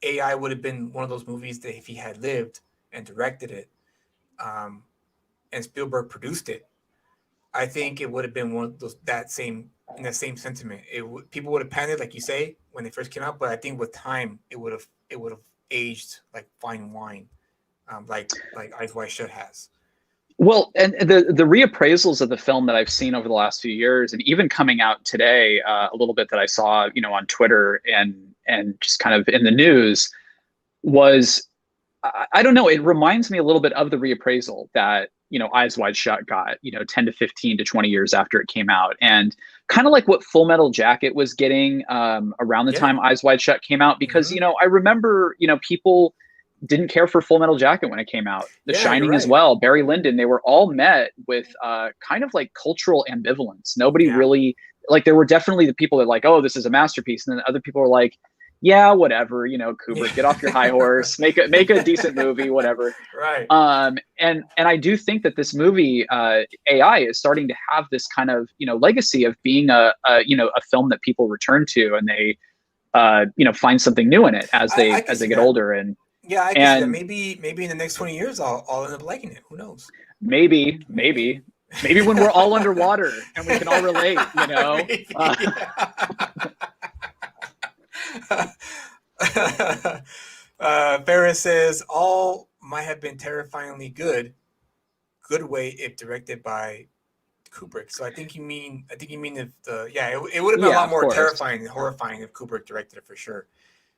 S1: AI would have been one of those movies that if he had lived and directed it, and Spielberg produced it, I think it would have been one of those in that same sentiment. People would have panned it, like you say, when they first came out, but I think with time it would have aged like fine wine, like Eyes Wide Shut has.
S2: Well, and the reappraisals of the film that I've seen over the last few years, and even coming out today, a little bit that I saw, on Twitter and just kind of in the news, was, I don't know, it reminds me a little bit of the reappraisal that Eyes Wide Shut got, 10 to 15 to 20 years after it came out, and kind of like what Full Metal Jacket was getting around the time Eyes Wide Shut came out, because I remember people didn't care for Full Metal Jacket when it came out. The Shining as well, Barry Lyndon, they were all met with kind of like cultural ambivalence. Nobody really, like, there were definitely the people that like, oh, this is a masterpiece, and then other people were like, yeah, whatever, Kubrick, get off your high horse, make a decent movie, whatever.
S1: Right.
S2: And I do think that this movie, AI, is starting to have this kind of, legacy of being a film that people return to, and they, find something new in it as they get older. And
S1: yeah, I guess that maybe in the next 20 years I'll end up liking it. Who knows?
S2: Maybe when we're all underwater and we can all relate,
S1: Ferris says all might have been terrifyingly good way if directed by Kubrick. So I think you mean if it would have been a lot more terrifying and horrifying if Kubrick directed it, for sure.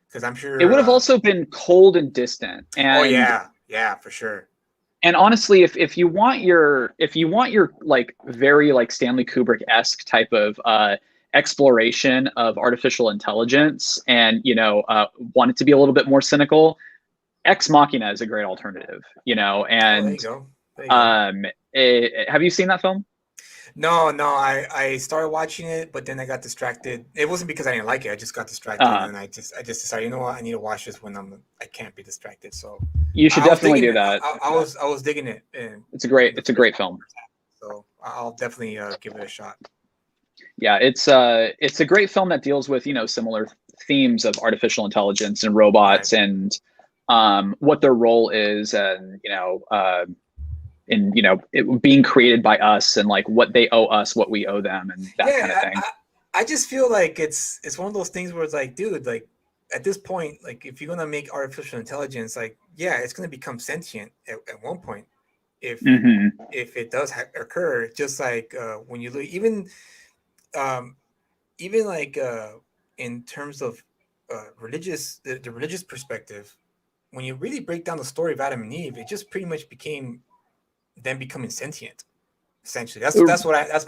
S1: Because I'm sure
S2: it would have also been cold and distant. And
S1: yeah, for sure.
S2: And honestly, if you want your like very like Stanley Kubrick-esque type of exploration of artificial intelligence, and want it to be a little bit more cynical, Ex Machina is a great alternative. And
S1: there you go.
S2: have you seen that film?
S1: No, no, I started watching it, but then I got distracted. It wasn't because I didn't like it. I just got distracted,
S2: Uh,
S1: and I just decided, you know what, I need to watch this when I can't be distracted. So
S2: you should
S1: I was
S2: definitely
S1: digging
S2: do
S1: it.
S2: that.
S1: I was digging it, and the
S2: It's a
S1: first
S2: great film.
S1: so I'll definitely give it a shot.
S2: Yeah, it's a great film that deals with, similar themes of artificial intelligence and robots,
S1: Right.
S2: and what their role is, and in it being created by us, and like what they owe us, what we owe them, and that kind of
S1: Yeah,
S2: thing.
S1: I just feel like it's one of those things where it's like, dude, like at this point, like if you're gonna make artificial intelligence, like yeah, it's gonna become sentient at one point if
S2: Hmm.
S1: if it does occur. Just like when you look, um, even like in terms of the religious perspective, when you really break down the story of Adam and Eve, it just pretty much became them becoming sentient. Essentially, that's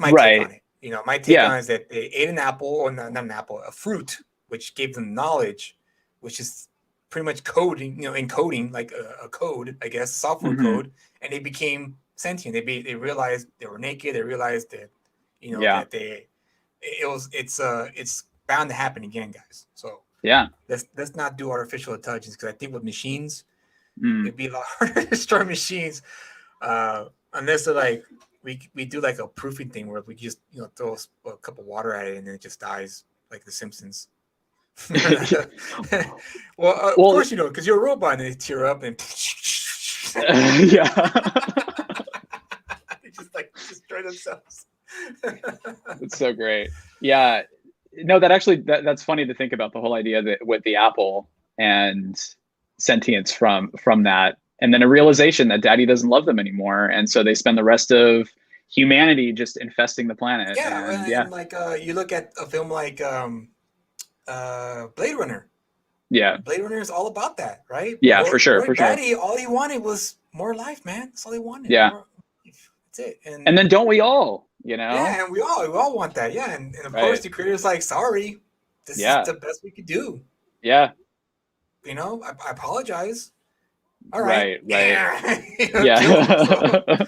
S1: my take
S2: Right.
S1: on it. My take
S2: Yeah.
S1: on it is that they ate an apple, or not an apple, a fruit, which gave them knowledge, which is pretty much coding, encoding like a code, I guess, software
S2: Hmm.
S1: code, and they became sentient. They realized they were naked. They realized that,
S2: Yeah.
S1: that it's bound to happen again, guys. So
S2: Yeah.
S1: let's not do artificial intelligence, because I think with machines,
S2: Mm.
S1: it'd be a lot harder to destroy machines, unless they're like we do like a proofing thing where we just throw a cup of water at it and then it just dies, like The Simpsons. Well, of
S2: Well,
S1: course because you're a robot and they tear up and
S2: yeah.
S1: they just like destroy themselves.
S2: It's so great. Yeah. No, that's funny to think about, the whole idea that with the apple and sentience from that, and then a realization that daddy doesn't love them anymore, and so they spend the rest of humanity just infesting the planet.
S1: Yeah,
S2: And yeah.
S1: and like you look at a film like Blade Runner.
S2: Yeah.
S1: Blade Runner is all about that, right?
S2: Yeah, for sure,
S1: Roy
S2: for sure.
S1: Batty, all he wanted was more life, man. That's all he wanted.
S2: Yeah.
S1: More life. That's it.
S2: And then don't we all,
S1: Yeah, and we all want that. Yeah, and of course
S2: Right.
S1: the creator's like, sorry, this is
S2: Yeah.
S1: the best we could do.
S2: Yeah.
S1: I apologize. All right.
S2: Right. Right.
S1: Kill him. So,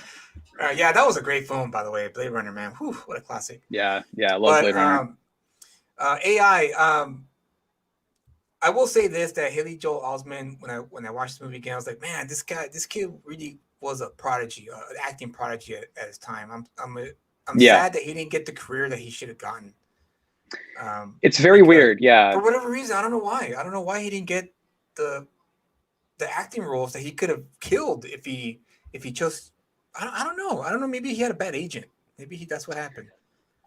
S2: Yeah.
S1: yeah, that was a great film, by the way. Blade Runner, man. Whew, what a classic.
S2: Yeah. Yeah. I love
S1: But
S2: Blade Runner.
S1: AI, I will say this: that Haley Joel Osment, when I watched the movie again, I was like, man, this kid really was a prodigy, an acting prodigy at his time. I'm
S2: Yeah.
S1: sad that he didn't get the career that he should have gotten.
S2: It's very weird. Yeah.
S1: For whatever reason, I don't know why. I don't know why he didn't get the acting roles that he could have killed if he chose. I don't know. I don't know. Maybe he had a bad agent. Maybe that's what happened.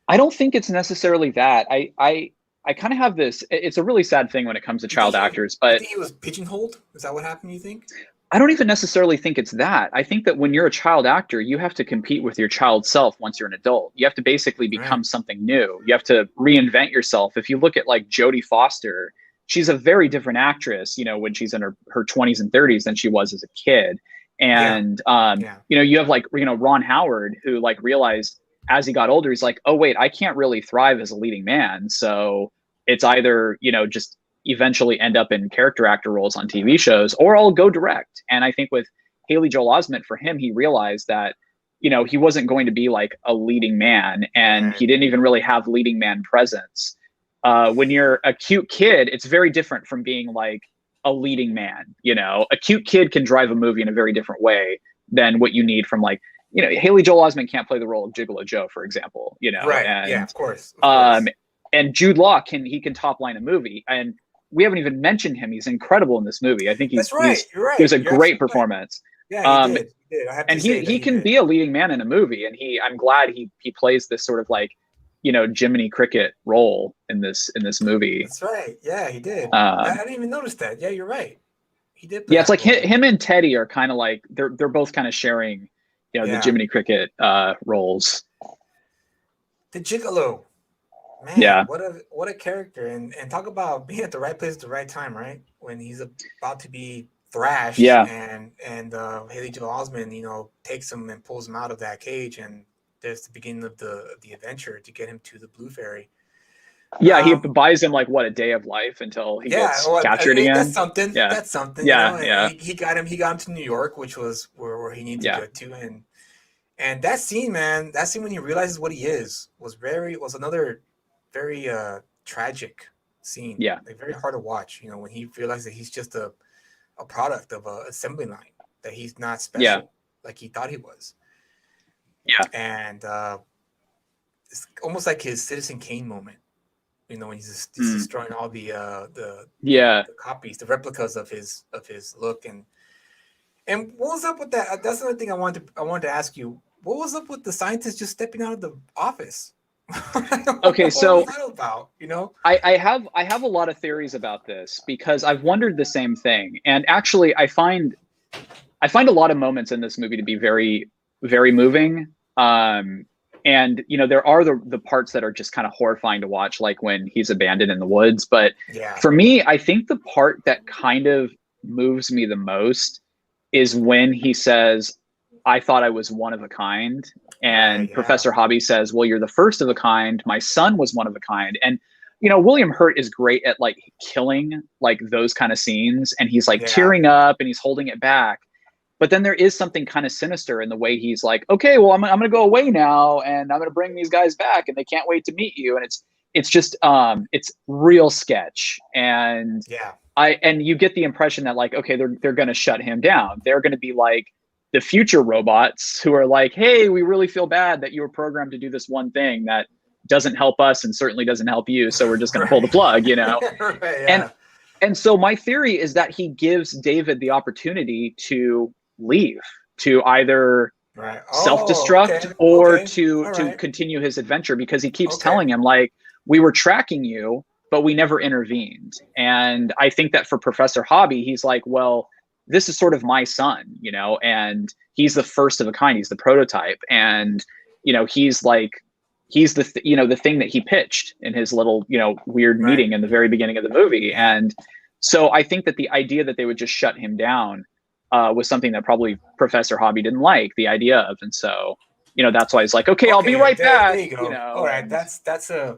S2: I don't think it's necessarily that. I kind of have this. It's a really sad thing when it comes to child actors,
S1: You
S2: but
S1: think he was pigeonholed? Is that what happened? You think?
S2: I don't even necessarily think it's that. I think that when you're a child actor, you have to compete with your child self once you're an adult. You have to basically become
S1: Right.
S2: something new. You have to reinvent yourself. If you look at like Jodie Foster, she's a very different actress, when she's in her 20s and 30s than she was as a kid. And
S1: Yeah.
S2: you have like Ron Howard, who like realized as he got older, he's like, oh wait, I can't really thrive as a leading man. So it's either just eventually end up in character actor roles on TV shows, or I'll go direct. And I think with Haley Joel Osment, for him, he realized that he wasn't going to be like a leading man, and
S1: Right.
S2: he didn't even really have leading man presence. When you're a cute kid, it's very different from being like a leading man. A cute kid can drive a movie in a very different way than what you need from like Haley Joel Osment can't play the role of Gigolo Joe, for example.
S1: Right.
S2: And
S1: Yeah. Of course. Of course.
S2: and Jude Law can top line a movie, and we haven't even mentioned him. He's incredible in this movie. I think
S1: That's right. You're right.
S2: It was a
S1: You're
S2: great
S1: absolutely right.
S2: performance.
S1: Yeah, he did. He did. I have to
S2: And
S1: say
S2: he
S1: that
S2: can
S1: did.
S2: be a leading man in a movie, and I'm glad he plays this sort of like Jiminy Cricket role in this movie.
S1: That's right. Yeah, he did. I didn't even notice that. Yeah, you're right. He did. Play
S2: Yeah, it's
S1: that
S2: like
S1: role.
S2: him and Teddy are kind of like they're both kind of sharing the
S1: Yeah.
S2: Jiminy Cricket roles.
S1: The Gigolo. Man,
S2: Yeah.
S1: what a character, and talk about being at the right place at the right time, right? When he's about to be thrashed,
S2: Yeah.
S1: and Haley Joel Osment, takes him and pulls him out of that cage, and there's the beginning of the adventure to get him to the Blue Fairy.
S2: Yeah, he buys him like a day of life until he gets captured again.
S1: That's something.
S2: Yeah.
S1: That's something.
S2: Yeah, yeah.
S1: He got him to New York, which was where he needed to get to, And that scene, man, that scene when he realizes what he is was another very tragic scene.
S2: Yeah.
S1: Like very hard to watch. You know, when he realizes that he's just a product of a assembly line, that he's not special like he thought he was.
S2: Yeah.
S1: And it's almost like his Citizen Kane moment. You know, when he's destroying all the copies, the replicas of his look. And what was up with that? That's another thing I wanted to ask you. What was up with the scientist just stepping out of the office?
S2: Okay, so
S1: what was that about? You know,
S2: I have a lot of theories about this because I've wondered the same thing. And actually, I find a lot of moments in this movie to be very, very moving. And you know, there are the parts that are just kind of horrifying to watch, like when he's abandoned in the woods. But for me, I think the part that kind of moves me the most is when he says, "I thought I was one of a kind," and Professor Hobby says, "Well, you're the first of a kind. My son was one of a kind." And you know, William Hurt is great at like killing like those kind of scenes, and he's like tearing up and he's holding it back. But then there is something kind of sinister in the way he's like, "Okay, well, I'm going to go away now, and I'm going to bring these guys back, and they can't wait to meet you." And it's just it's real sketch, and and you get the impression that like, okay, they're going to shut him down. They're going to be like the future robots who are like, "Hey, we really feel bad that you were programmed to do this one thing that doesn't help us and certainly doesn't help you, so we're just going to pull the plug," you know. And so my theory is that he gives David the opportunity to leave, to either self-destruct or to continue his adventure, because he keeps telling him like, "We were tracking you, but we never intervened." And I think that for Professor Hobby, he's like, well, this is sort of my son, you know, and he's the first of a kind. He's the prototype. And, you know, he's like, he's the thing that he pitched in his little, you know, weird meeting in the very beginning of the movie. And so I think that the idea that they would just shut him down was something that probably Professor Hobby didn't like the idea of. And so, you know, that's why he's like, okay, I'll be right back.
S1: There you go.
S2: You know,
S1: all right. That's a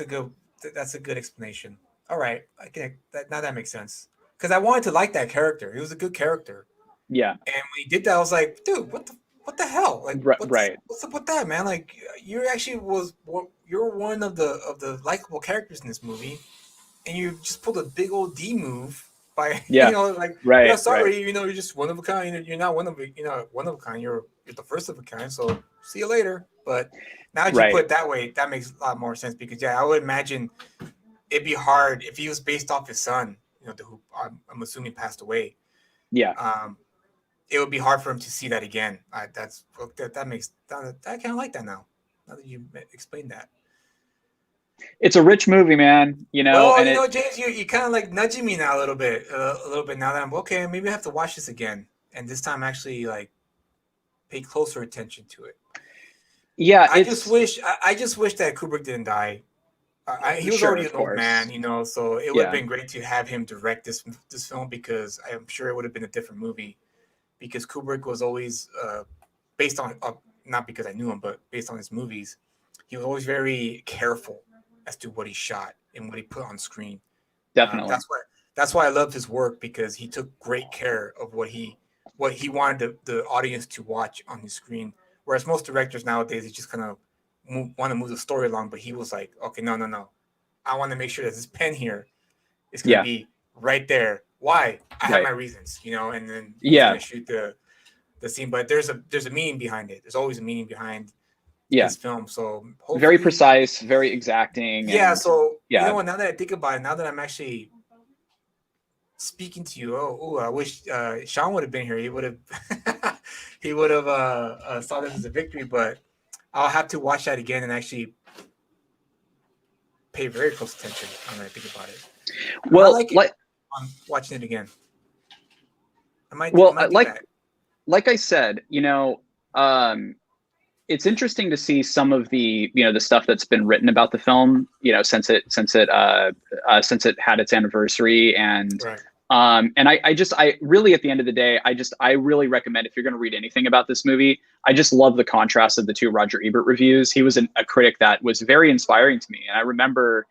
S1: good explanation. All right. I can, now that makes sense. Because I wanted to like that character. He was a good character. Yeah. And when he did that, I was like, dude, what the hell? Like, what's up with that, man? Like, you actually you're one of the likable characters in this movie, and you just pulled a big old D move by you know, like, sorry, you know, you're just one of a kind. You're not one of a kind. You're the first of a kind. So see you later. But now that you put it that way, that makes a lot more sense, because I would imagine it'd be hard if he was based off his son, you know, who I'm assuming passed away. Yeah. It would be hard for him to see that again. That makes I kind of like that now that you explained that.
S2: It's a rich movie, man. You know.
S1: Well, and you know, James, you kind of like nudging me now a little bit now that I'm okay. Maybe I have to watch this again, and this time actually like pay closer attention to it. Yeah, I just wish that Kubrick didn't die. He was already an old man, you know, so it would have been great to have him direct this film, because I'm sure it would have been a different movie. Because Kubrick was always based on, not because I knew him, but based on his movies, he was always very careful as to what he shot and what he put on screen. Definitely. That's why I loved his work, because he took great care of what he wanted the audience to watch on his screen. Whereas most directors nowadays, they just kind of want to move the story along, but he was like, okay, no. I want to make sure that this pen here is going to be right there. Why? I have my reasons, you know, and then he's going to shoot the scene. But there's a meaning behind it. There's always a meaning behind this film. So
S2: very precise, very exacting.
S1: Yeah. So you know what? Now that I think about it, now that I'm actually speaking to you, I wish Sean would have been here. He would have saw this as a victory. But I'll have to watch that again and actually pay very close attention when I think about it. Well, I'm watching it again.
S2: Like I said, you know, it's interesting to see some of the, you know, the stuff that's been written about the film, you know, since it had its anniversary, and I really, at the end of the day, I really recommend, if you're going to read anything about this movie, I just love the contrast of the two Roger Ebert reviews. He was a critic that was very inspiring to me, and I remember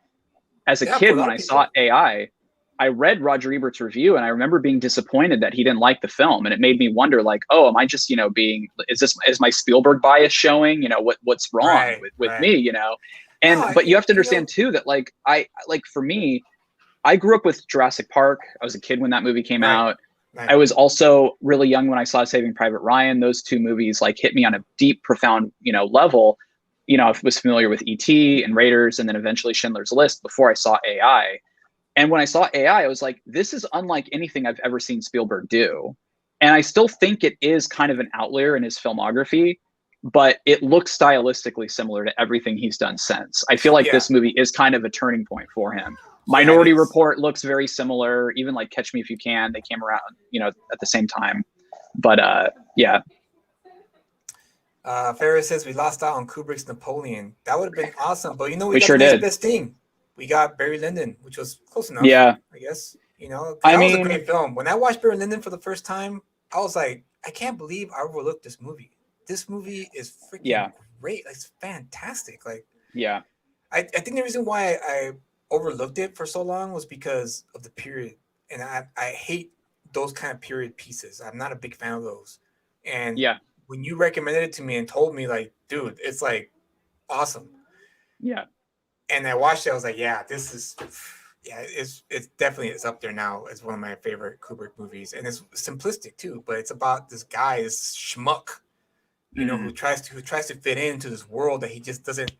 S2: as a kid when I saw AI. I read Roger Ebert's review, and I remember being disappointed that he didn't like the film, and it made me wonder, like, oh, am I just, is my Spielberg bias showing? What's wrong
S1: Right,
S2: with
S1: right.
S2: me?
S1: No,
S2: But you have to understand too that like for me, I grew up with Jurassic Park. I was a kid when that movie came
S1: right,
S2: out.
S1: right.
S2: I was also really young when I saw Saving Private Ryan. Those two movies like hit me on a deep, profound, level. I was familiar with E.T. and Raiders, and then eventually Schindler's List before I saw AI. And when I saw AI, I was like, this is unlike anything I've ever seen Spielberg do. And I still think it is kind of an outlier in his filmography, but it looks stylistically similar to everything he's done since. I feel like
S1: Yeah,
S2: this movie is kind of a turning point for him.
S1: yeah, it
S2: Minority
S1: is.
S2: Report looks very similar. Even like Catch Me If You Can, they came around, at the same time. But yeah.
S1: Ferris says we lost out on Kubrick's Napoleon. That would have been awesome, but we
S2: We
S1: got
S2: sure
S1: the next
S2: did.
S1: best thing. We got Barry Lyndon, which was close enough.
S2: Yeah.
S1: I guess. 'Cause
S2: I
S1: that was a
S2: mean,
S1: great film. When I watched Barry Lyndon for the first time, I was like, I can't believe I overlooked this movie. This movie is freaking
S2: yeah.
S1: great. Like, it's fantastic. Like,
S2: Yeah.
S1: I think the reason why I overlooked it for so long was because of the period, and I hate those kind of period pieces. I'm not a big fan of those. And
S2: Yeah.
S1: when you recommended it to me and told me, like, dude, it's like awesome,
S2: Yeah.
S1: and I watched it, I was like, yeah, this is, yeah, it's definitely it's up there now as one of my favorite Kubrick movies, and it's simplistic too, but it's about this guy, this schmuck, who tries to fit into this world that he just doesn't.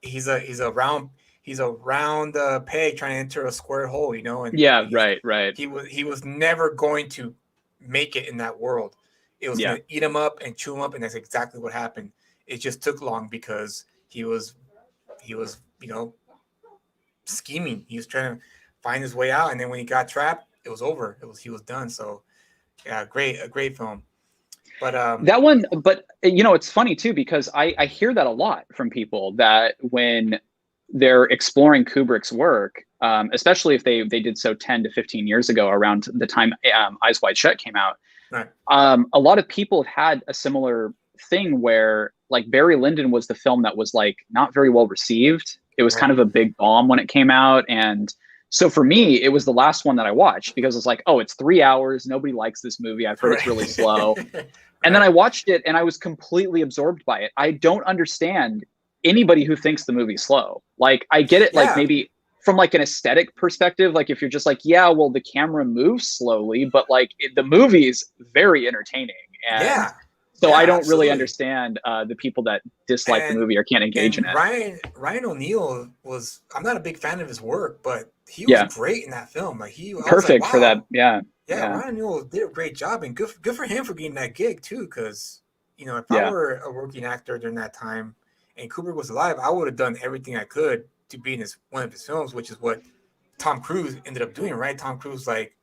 S1: He's a round peg trying to enter a square hole, and
S2: Yeah. Right.
S1: he was never going to make it in that world. It was
S2: Yeah.
S1: going to eat him up and chew him up, and that's exactly what happened. It just took long because he was scheming. He was trying to find his way out, and then when he got trapped, it was over. He was done. So yeah, a great film. But
S2: That one, but it's funny too, because I hear that a lot from people that when they're exploring Kubrick's work, especially if they did so 10 to 15 years ago around the time Eyes Wide Shut came out,
S1: right.
S2: A lot of people have had a similar thing where like Barry Lyndon was the film that was like not very well received. It was kind of a big bomb when it came out. And so for me, it was the last one that I watched because it's like, oh, it's 3 hours. Nobody likes this movie. I've heard it's really slow. And then I watched it and I was completely absorbed by it. I don't understand anybody who thinks the movie's slow. Like I get it, like maybe from like an aesthetic perspective, like if you're just like, yeah, well, the camera moves slowly, but like the movie is very entertaining. And so I don't really understand the people that dislike the movie or can't engage in it.
S1: Ryan O'Neal was, I'm not a big fan of his work, but he was great in that film. Like
S2: perfect
S1: like, wow.
S2: for that. Yeah.
S1: Ryan O'Neal did a great job, and good for him for getting that gig too. Because if I were a working actor during that time and Kubrick was alive, I would have done everything I could to be in one of his films, which is what Tom Cruise ended up doing. Right? Tom Cruise, like,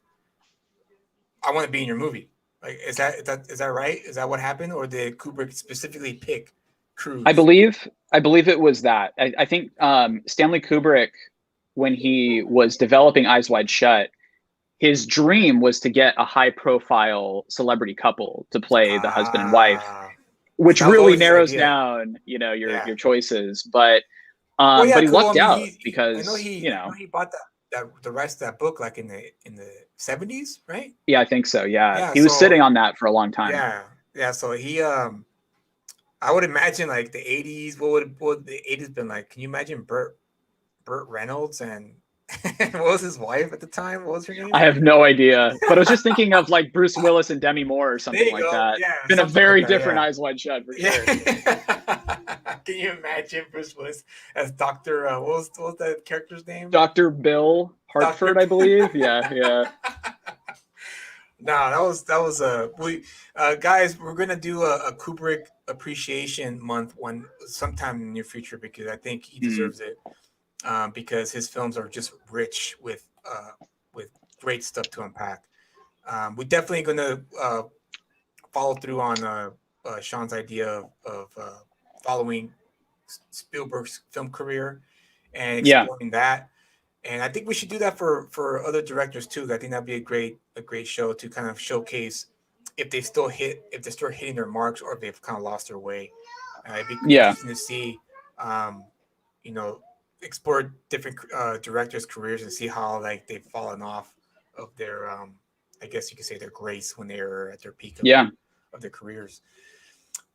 S1: I want to be in your movie. Like, is that right? Is that what happened, or did Kubrick specifically pick Cruise?
S2: I believe it was that. I think Stanley Kubrick, when he was developing Eyes Wide Shut, his dream was to get a high-profile celebrity couple to play the husband and wife, which really narrows down, your choices. But but he lucked out because
S1: I know he bought the rest of that book like in the 70s, right?
S2: Yeah, I think so. Yeah, he was sitting on that for a long time.
S1: Yeah. So he I would imagine like the 80s. What would the 80s been like? Can you imagine Burt Reynolds and what was his wife at the time? What was her name?
S2: I have no idea, but I was just thinking of like Bruce Willis and Demi Moore or something like that.
S1: Yeah,
S2: been a very different Eyes Wide Shut for sure.
S1: Can you imagine Bruce Willis as Dr. What was that character's name?
S2: Dr. Bill Hartford, I believe. Yeah.
S1: No, that was guys, we're gonna do a Kubrick appreciation month sometime in the near future because I think he deserves it. Because his films are just rich with great stuff to unpack. We're definitely going to follow through on Sean's idea of following Spielberg's film career and exploring that. And I think we should do that for other directors too. I think that'd be a great show to kind of showcase if they're still hitting their marks or if they've kind of lost their way. It'd be interesting to see, explore different directors' careers and see how like they've fallen off of their I guess you could say their grace when they were at their peak
S2: Yeah.
S1: of their careers.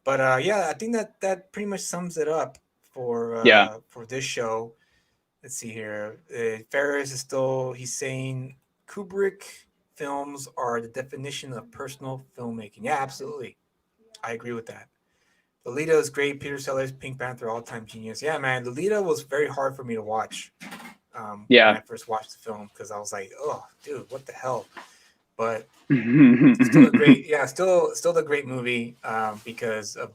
S1: But yeah, I think that pretty much sums it up
S2: Yeah.
S1: for this show. Let's see here. Ferris is still he's saying Kubrick films are the definition of personal filmmaking. Yeah, absolutely. I agree with that. Lolita is great. Peter Sellers, Pink Panther, all time genius. Yeah, man. Lolita was very hard for me to watch when I first watched the film because I was like, oh, dude, what the hell? But still a great, yeah, still the great movie because of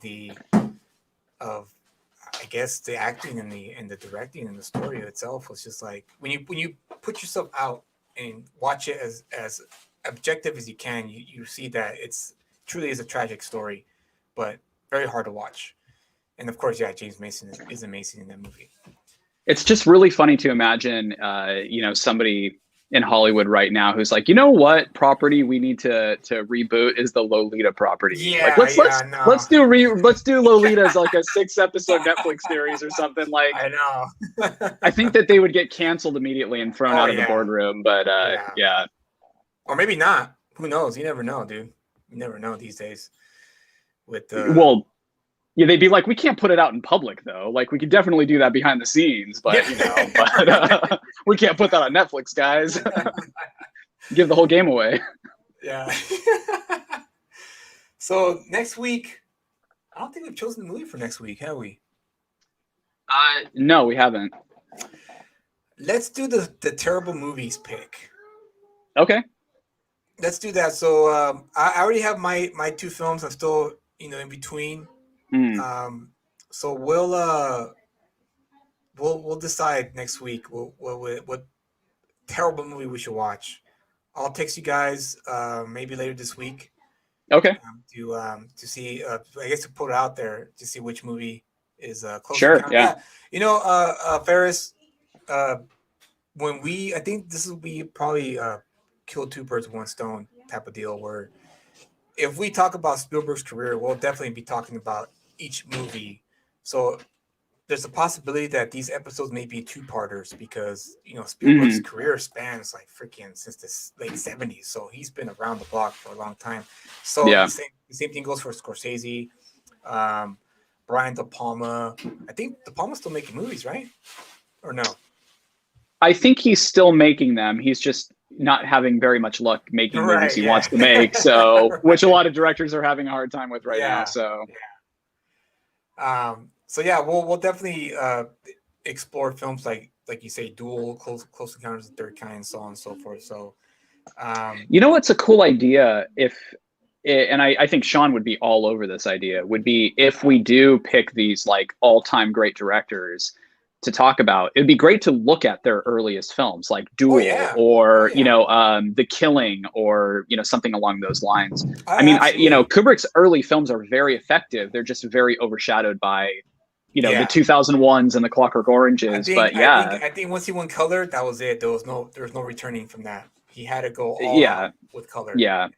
S1: I guess the acting and the directing and the story itself was just like when you put yourself out and watch it as objective as you can, you see that it's truly is a tragic story, but very hard to watch. And of course, yeah, James Mason is amazing in that movie.
S2: It's just really funny to imagine, somebody in Hollywood right now who's like, you know what property we need to reboot is the Lolita property.
S1: Yeah,
S2: like let's do Lolita as like a 6-episode Netflix series or something. Like,
S1: I know.
S2: I think that they would get canceled immediately and thrown out of the boardroom. But yeah,
S1: or maybe not. Who knows? You never know, dude. You never know these days. With
S2: yeah, they'd be like, we can't put it out in public though. Like, we could definitely do that behind the scenes, but we can't put that on Netflix, guys. Give the whole game away.
S1: Yeah. So next week, I don't think we've chosen the movie for next week, have we?
S2: No, we haven't.
S1: Let's do the terrible movies pick.
S2: Okay.
S1: Let's do that. So I already have my 2 films. I'm still in between. So we'll decide next week what terrible movie we should watch. I'll text you guys maybe later this week.
S2: Okay.
S1: To see I guess to put it out there to see which movie is close.
S2: Sure. Yeah.
S1: Ferris. I think this will be probably kill 2 birds with 1 stone type of deal. Where if we talk about Spielberg's career, we'll definitely be talking about each movie. So there's a possibility that these episodes may be 2-parters because Spielberg's career spans like freaking since the late 70s. So he's been around the block for a long time. So the same thing goes for Scorsese, Brian De Palma. I think De Palma's still making movies, right? Or no?
S2: I think he's still making them. He's just not having very much luck making movies he wants to make. So, which a lot of directors are having a hard time with now. So,
S1: we'll definitely explore films like you say, Duel, Close Encounters of the Third Kind, and so on and so forth. So,
S2: what's a cool idea and I think Sean would be all over this idea, would be if we do pick these like all-time great directors to talk about, it'd be great to look at their earliest films like Duel or The Killing or something along those lines. Kubrick's early films are very effective. They're just very overshadowed by the 2001s and the Clockwork Oranges.
S1: I think once he went color, that was it. There was no returning from that. He had to go all out with color.
S2: Yeah.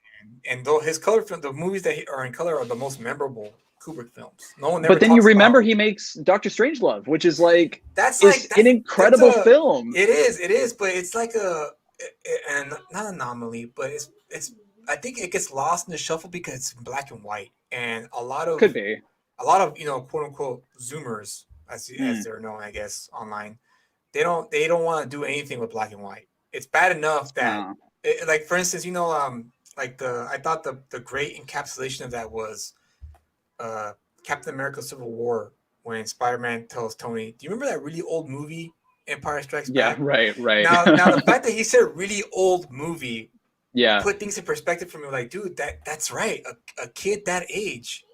S1: And though his color film, the movies that are in color are the most memorable Kubrick films. No one ever.
S2: But then you remember he makes Dr. Strangelove, which is like that's an incredible film.
S1: It is, but it's like and not an anomaly, but it's. I think it gets lost in the shuffle because it's in black and white, and a lot of quote unquote Zoomers, as they're known, I guess, online. They don't want to do anything with black and white. It's bad enough that, like for instance, I thought the great encapsulation of that was Captain America: Civil War, when Spider-Man tells Tony, "Do you remember that really old movie, Empire Strikes Back?"
S2: Yeah, right.
S1: Now the fact that he said really old movie, put things in perspective for me. Like, dude, that's right. A kid that age,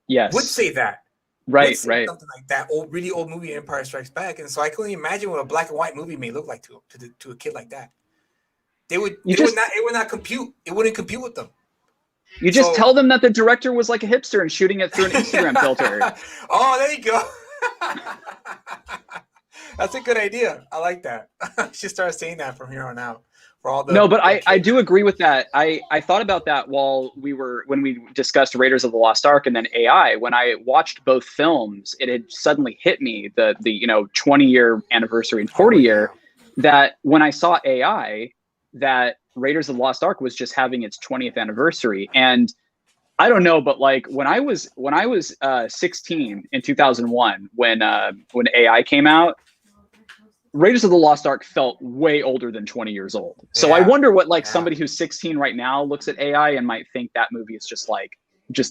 S1: would say that.
S2: Right.
S1: Something like that really old movie, Empire Strikes Back, and so I couldn't imagine what a black and white movie may look like to a kid like that. It would not compute. It wouldn't compute with them.
S2: You just tell them that the director was like a hipster and shooting it through an Instagram filter.
S1: Oh, there you go. That's a good idea. I like that. I should start saying that from here on out for all
S2: No, but
S1: the
S2: I
S1: kids.
S2: do agree with that. I thought about that when we discussed Raiders of the Lost Ark and then AI. When I watched both films, it had suddenly hit me the 20-year anniversary and
S1: Oh
S2: 40
S1: yeah.
S2: year that when I saw AI, that Raiders of the Lost Ark was just having its 20th anniversary. And I don't know, but like when I was 16 in 2001, when AI came out, Raiders of the Lost Ark felt way older than 20 years old. So I
S1: Yeah.
S2: wonder what like
S1: Yeah.
S2: somebody who's 16 right now looks at AI and might think that movie is just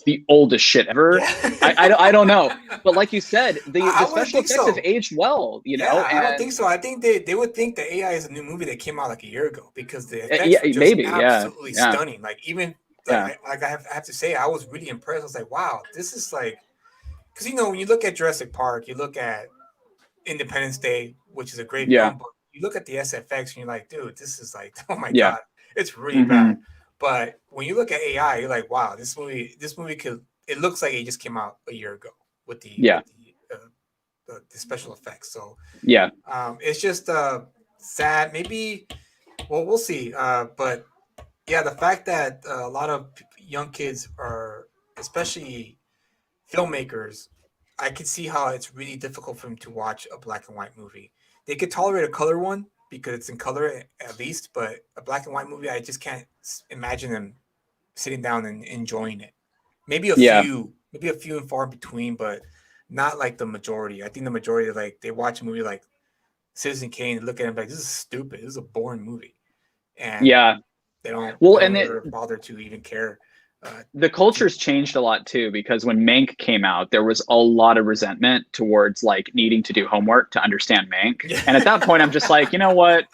S2: the oldest shit ever.
S1: Yeah.
S2: I don't know. But like you said, the
S1: I wouldn't
S2: special
S1: think
S2: effects have
S1: so.
S2: aged well,
S1: Yeah, I don't think
S2: and
S1: so. I think they would think that AI is a new movie that came out like a year ago because the
S2: yeah,
S1: effects were just
S2: maybe. Yeah.
S1: absolutely
S2: Yeah.
S1: stunning. Like even
S2: Yeah.
S1: like I have to say, I was really impressed. I was like, wow, this is like because when you look at Jurassic Park, you look at Independence Day, which is a great
S2: Yeah.
S1: film, but you look at the SFX and you're like, dude, this is like, oh my
S2: Yeah.
S1: god, it's really
S2: Hmm.
S1: bad. But when you look at AI, you're like, wow, this movie could. It looks like it just came out a year ago with
S2: Yeah.
S1: the special effects. So
S2: Yeah.
S1: it's just sad. Maybe, well, we'll see. But yeah, the fact that a lot of young kids are, especially filmmakers, I could see how it's really difficult for them to watch a black and white movie. They could tolerate a color one because it's in color at least, but a black and white movie, I just can't imagine them sitting down and enjoying it.
S2: Yeah.
S1: Maybe a few and far between, but not like the majority. I think the majority, like they watch a movie like Citizen Kane and look at it like, this is stupid. This is a boring movie, and
S2: Yeah.
S1: they don't
S2: Well,
S1: they don't
S2: and
S1: ever bother to even care.
S2: the
S1: To
S2: culture's changed a lot too, because when Mank came out, there was a lot of resentment towards like needing to do homework to understand Mank.
S1: yeah,
S2: And at that point, I'm just like, you know what?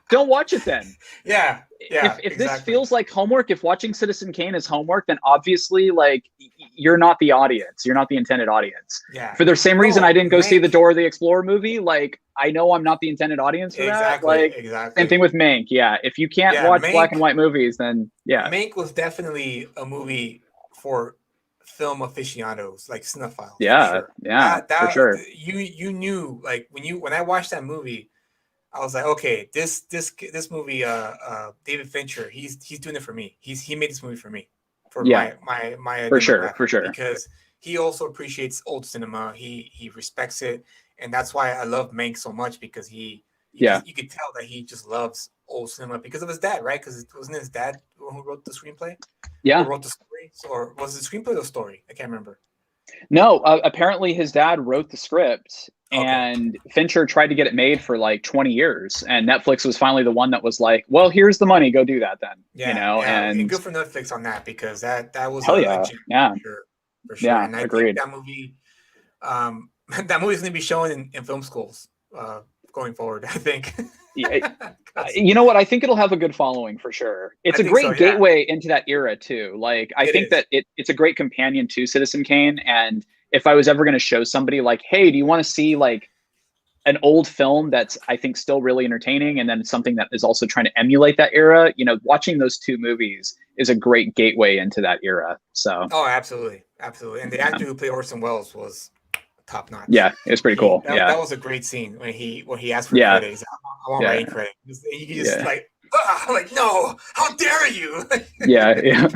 S2: Don't watch it then.
S1: yeah, yeah,
S2: If this
S1: exactly.
S2: feels like homework, if watching Citizen Kane is homework, then obviously like you're not the audience. You're not the intended audience.
S1: Yeah,
S2: For the same reason I
S1: no,
S2: didn't go see the
S1: Mank.
S2: Dora the Explorer movie, like I know I'm not the intended audience for that.
S1: Exactly,
S2: Like same
S1: exactly.
S2: thing with Mank. Yeah. If you can't
S1: Yeah,
S2: watch black and
S1: Mank.
S2: white movies, then yeah.
S1: Mank was definitely a movie for film aficionados, like cinephiles, for
S2: Yeah.
S1: sure.
S2: Yeah, for
S1: That
S2: sure.
S1: you knew like when I watched that movie, I was like, okay, this movie, David Fincher, he's doing it for me. He made this movie for me, for
S2: Yeah,
S1: my
S2: for sure.
S1: demographic
S2: For sure.
S1: because he also appreciates old cinema. He respects it, and that's why I love Mank so much because
S2: Yeah.
S1: you could tell that he just loves old cinema because of his dad, right? Because it wasn't his dad who wrote the screenplay or
S2: Yeah.
S1: wrote the story, or was it screenplay or the story? I can't remember.
S2: No, apparently his dad wrote the script
S1: Okay.
S2: and Fincher tried to get it made for like 20 years. And Netflix was finally the one that was like, well, here's the money, go do that then,
S1: Yeah, yeah, and
S2: and
S1: good for Netflix on that because that was
S2: hell
S1: a
S2: yeah.
S1: gem
S2: Yeah.
S1: for sure.
S2: Yeah.
S1: And I think
S2: Agreed.
S1: that movie, that movie is going to be shown in film schools going forward. I think.
S2: Yeah,
S1: 'Cause
S2: you know what? I think it'll have a good following for sure.
S1: I
S2: It's a
S1: think so.
S2: great
S1: Yeah,
S2: gateway into that era too. Like I
S1: it
S2: think
S1: is.
S2: that it's a great companion to Citizen Kane. And if I was ever going to show somebody like, hey, do you want to see like an old film that's I think still really entertaining, and then something that is also trying to emulate that era, watching those two movies is a great gateway into that era. So
S1: Oh, absolutely, absolutely. And the
S2: yeah,
S1: actor who played Orson Welles was top notch.
S2: yeah, it was pretty cool. Yeah,
S1: That was a great scene when he asked for
S2: yeah,
S1: credit. He's like, I want
S2: yeah,
S1: writing credit. You can just
S2: yeah,
S1: like, like no, how dare you?
S2: yeah, yeah,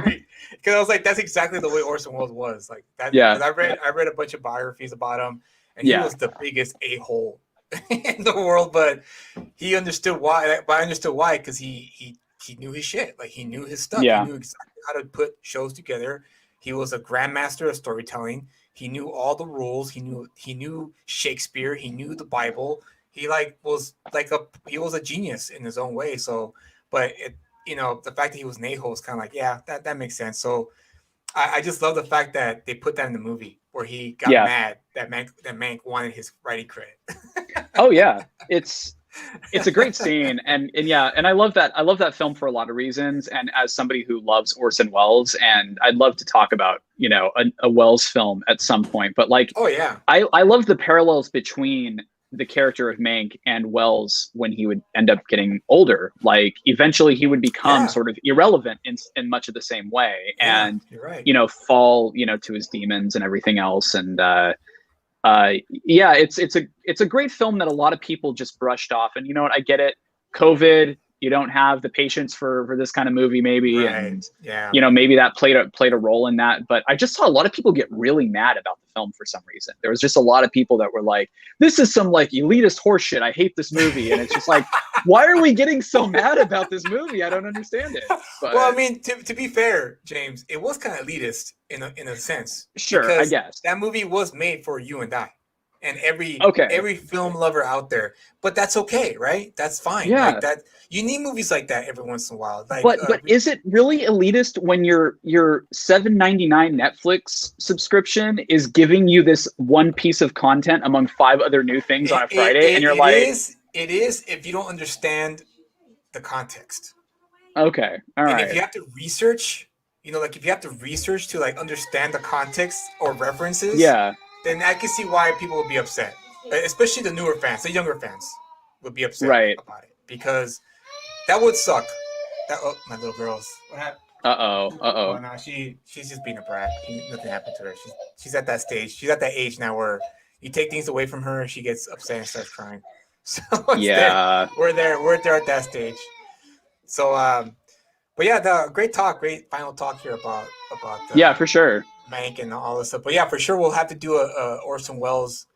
S1: Because I was like, that's exactly the way Orson Welles was like that.
S2: yeah,
S1: Because I read a bunch of biographies about him, and he
S2: yeah,
S1: was the biggest a hole in the world. But he understood why. But I understood why because he knew his shit. Like he knew his stuff. He
S2: yeah,
S1: knew exactly how to put shows together. He was a grandmaster of storytelling. He knew all the rules. He knew Shakespeare. He knew the Bible. He he was a genius in his own way. So, but the fact that he was an a-hole is kind of like, yeah, that makes sense. So I just love the fact that they put that in the movie where he got
S2: yeah.
S1: mad that Mank wanted his writing credit.
S2: Oh yeah, it's a great scene, and yeah, and I love that film for a lot of reasons. And as somebody who loves Orson Welles, and I'd love to talk about a Welles film at some point, but like
S1: Oh yeah,
S2: I love the parallels between the character of Mank and Welles when he would end up getting older. Like eventually he would become
S1: yeah,
S2: sort of irrelevant in much of the same way,
S1: yeah.
S2: and
S1: You're right.
S2: fall to his demons and everything else. And Yeah, it's a great film that a lot of people just brushed off. And you know what? I get it. COVID, you don't have the patience for this kind of movie, maybe,
S1: Right.
S2: and
S1: Yeah.
S2: you know, maybe that played a role in that. But I just saw a lot of people get really mad about the film for some reason. There was just a lot of people that were like, "This is some like elitist horseshit. I hate this movie." And it's just like, why are we getting so mad about this movie? I don't understand it. But
S1: Well, I mean, to be fair, James, it was kind of elitist in a sense
S2: sure, I
S1: because
S2: guess.
S1: that movie was made for you and I, and
S2: Okay.
S1: every film lover out there. But that's okay, right? That's fine. Like
S2: Yeah.
S1: that, you need movies like that every once in a while. Like,
S2: But is it really elitist when your $7.99 Netflix subscription is giving you this one piece of content among 5 other new things on a Friday, and you're
S1: it
S2: like,
S1: it is if you don't understand the context.
S2: okay, all
S1: And if
S2: right,
S1: you have to research, like if you have to research to like understand the context or references,
S2: yeah,
S1: then I can see why people would be upset. Especially the newer fans, the younger fans would be upset
S2: right.
S1: about it because that would suck. That my little girl's what happened? Oh
S2: Uh-oh.
S1: no, she's just being a brat. Nothing happened to her. She's at that stage. She's at that age now where you take things away from her, she gets upset and starts crying. So
S2: Yeah,
S1: we're there at that stage. So but yeah, the great talk, great final talk here about
S2: yeah, for sure.
S1: Mank and all this stuff. But yeah, for sure we'll have to do a Orson Welles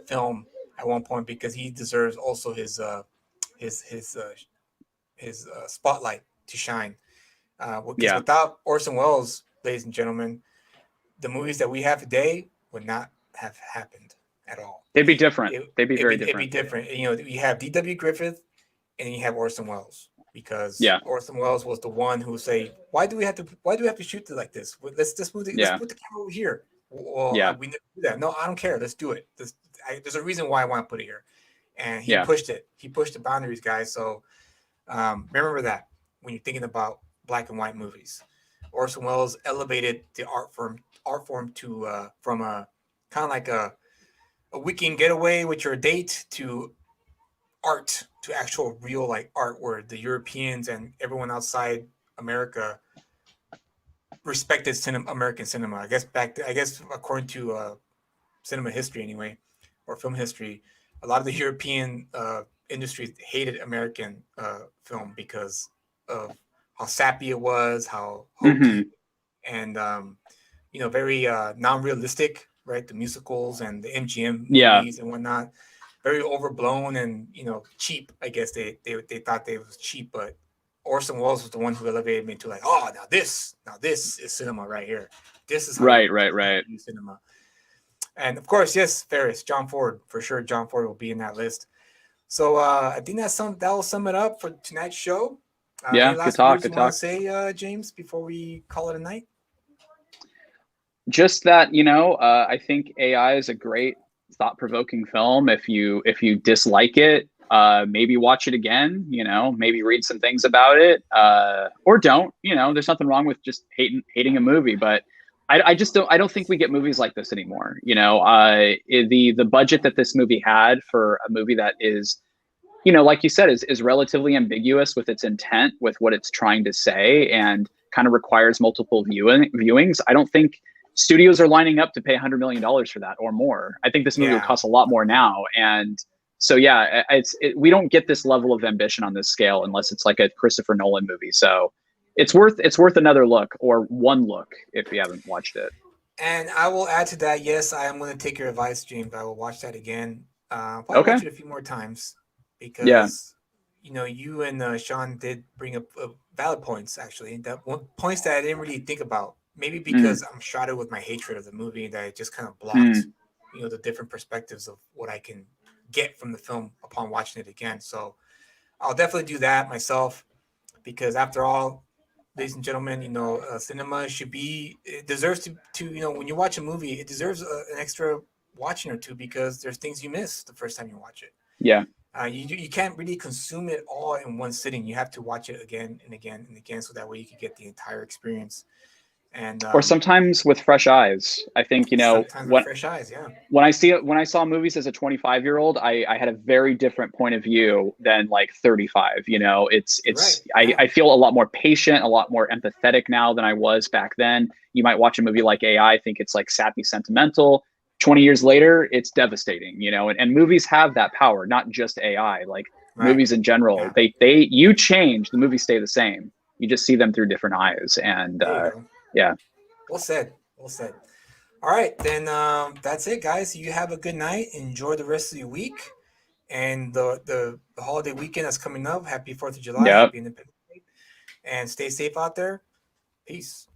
S1: film at one point because he deserves also his his uh, his spotlight to shine. Because
S2: Yeah,
S1: without Orson Welles, ladies and gentlemen, the movies that we have today would not have happened at all.
S2: they'd be different. They'd be very
S1: It'd be
S2: different.
S1: different. You have D.W. Griffith and you have Orson Welles because
S2: Yeah,
S1: Orson Welles was the one who say, why do we have to shoot it like this? Let's just let's
S2: yeah,
S1: put the camera over here. Well,
S2: yeah,
S1: we never do that. No, I don't care. Let's do it. There's a reason why I want to put it here, and he
S2: yeah,
S1: pushed it. He pushed the boundaries, guys. So remember that when you're thinking about black and white movies. Orson Welles elevated the art form to from a kind of like a weekend getaway with your date to art to actual real like art where the Europeans and everyone outside America respected American cinema. I guess according to cinema history anyway, or film history, a lot of the European industries hated American film because of how sappy it was, how hokey,
S2: hmm
S1: and very non-realistic, right? The musicals and the MGM
S2: yeah,
S1: movies and whatnot, very overblown and cheap. I guess they thought they was cheap, but Orson Welles was the one who elevated me to like, oh, now this is cinema right here. This is how
S2: right, right, right.
S1: you do cinema. And of course, yes, Ferris, John Ford, for sure. John Ford will be in that list. So I think that will sum it up for tonight's show.
S2: Yeah,
S1: Any
S2: good
S1: last
S2: talk,
S1: words you
S2: good
S1: want
S2: talk.
S1: to say, James, before we call it a night?
S2: Just that, I think AI is a great thought-provoking film. If you dislike it, maybe watch it again, maybe read some things about it, or don't. There's nothing wrong with just hating a movie, but I just don't think we get movies like this anymore. The budget that this movie had for a movie that is, like you said, is relatively ambiguous with its intent, with what it's trying to say, and kind of requires multiple viewings. I don't think studios are lining up to pay $100 million for that or more. I think this movie would
S1: Yeah.
S2: cost a lot more now. And so, yeah, we don't get this level of ambition on this scale unless it's like a Christopher Nolan movie. So it's worth another look, or one look, if you haven't watched it.
S1: And I will add to that. Yes, I am going to take your advice, James. I will watch that again. Probably
S2: Okay.
S1: watch it a few more times
S2: Yeah.
S1: because you and Sean did bring up valid points. Actually, points that I didn't really think about. Maybe because I'm shrouded with my hatred of the movie that it just kind of blocked, the different perspectives of what I can get from the film upon watching it again. So I'll definitely do that myself because after all, ladies and gentlemen, cinema it deserves to when you watch a movie, it deserves an extra watching or two because there's things you miss the first time you watch it.
S2: Yeah.
S1: You can't really consume it all in one sitting. You have to watch it again and again and again, so that way you can get the entire experience. And
S2: Or sometimes with fresh eyes. I think,
S1: sometimes with fresh eyes, yeah.
S2: when I saw movies as a 25-year-old, I had a very different point of view than like 35. It's
S1: Right, yeah.
S2: I feel a lot more patient, a lot more empathetic now than I was back then. You might watch a movie like AI, think it's like sappy sentimental. 20 years later, it's devastating, you know, and movies have that power, not just AI, like
S1: Right.
S2: movies in general.
S1: Yeah.
S2: You change, the movies stay the same. You just see them through different eyes. And
S1: There you go.
S2: yeah.
S1: Well said. Well said. All right, then that's it, guys. You have a good night. Enjoy the rest of your week and the holiday weekend that's coming up. Happy 4th of July.
S2: Yep.
S1: Happy Independence Day. And stay safe out there. Peace.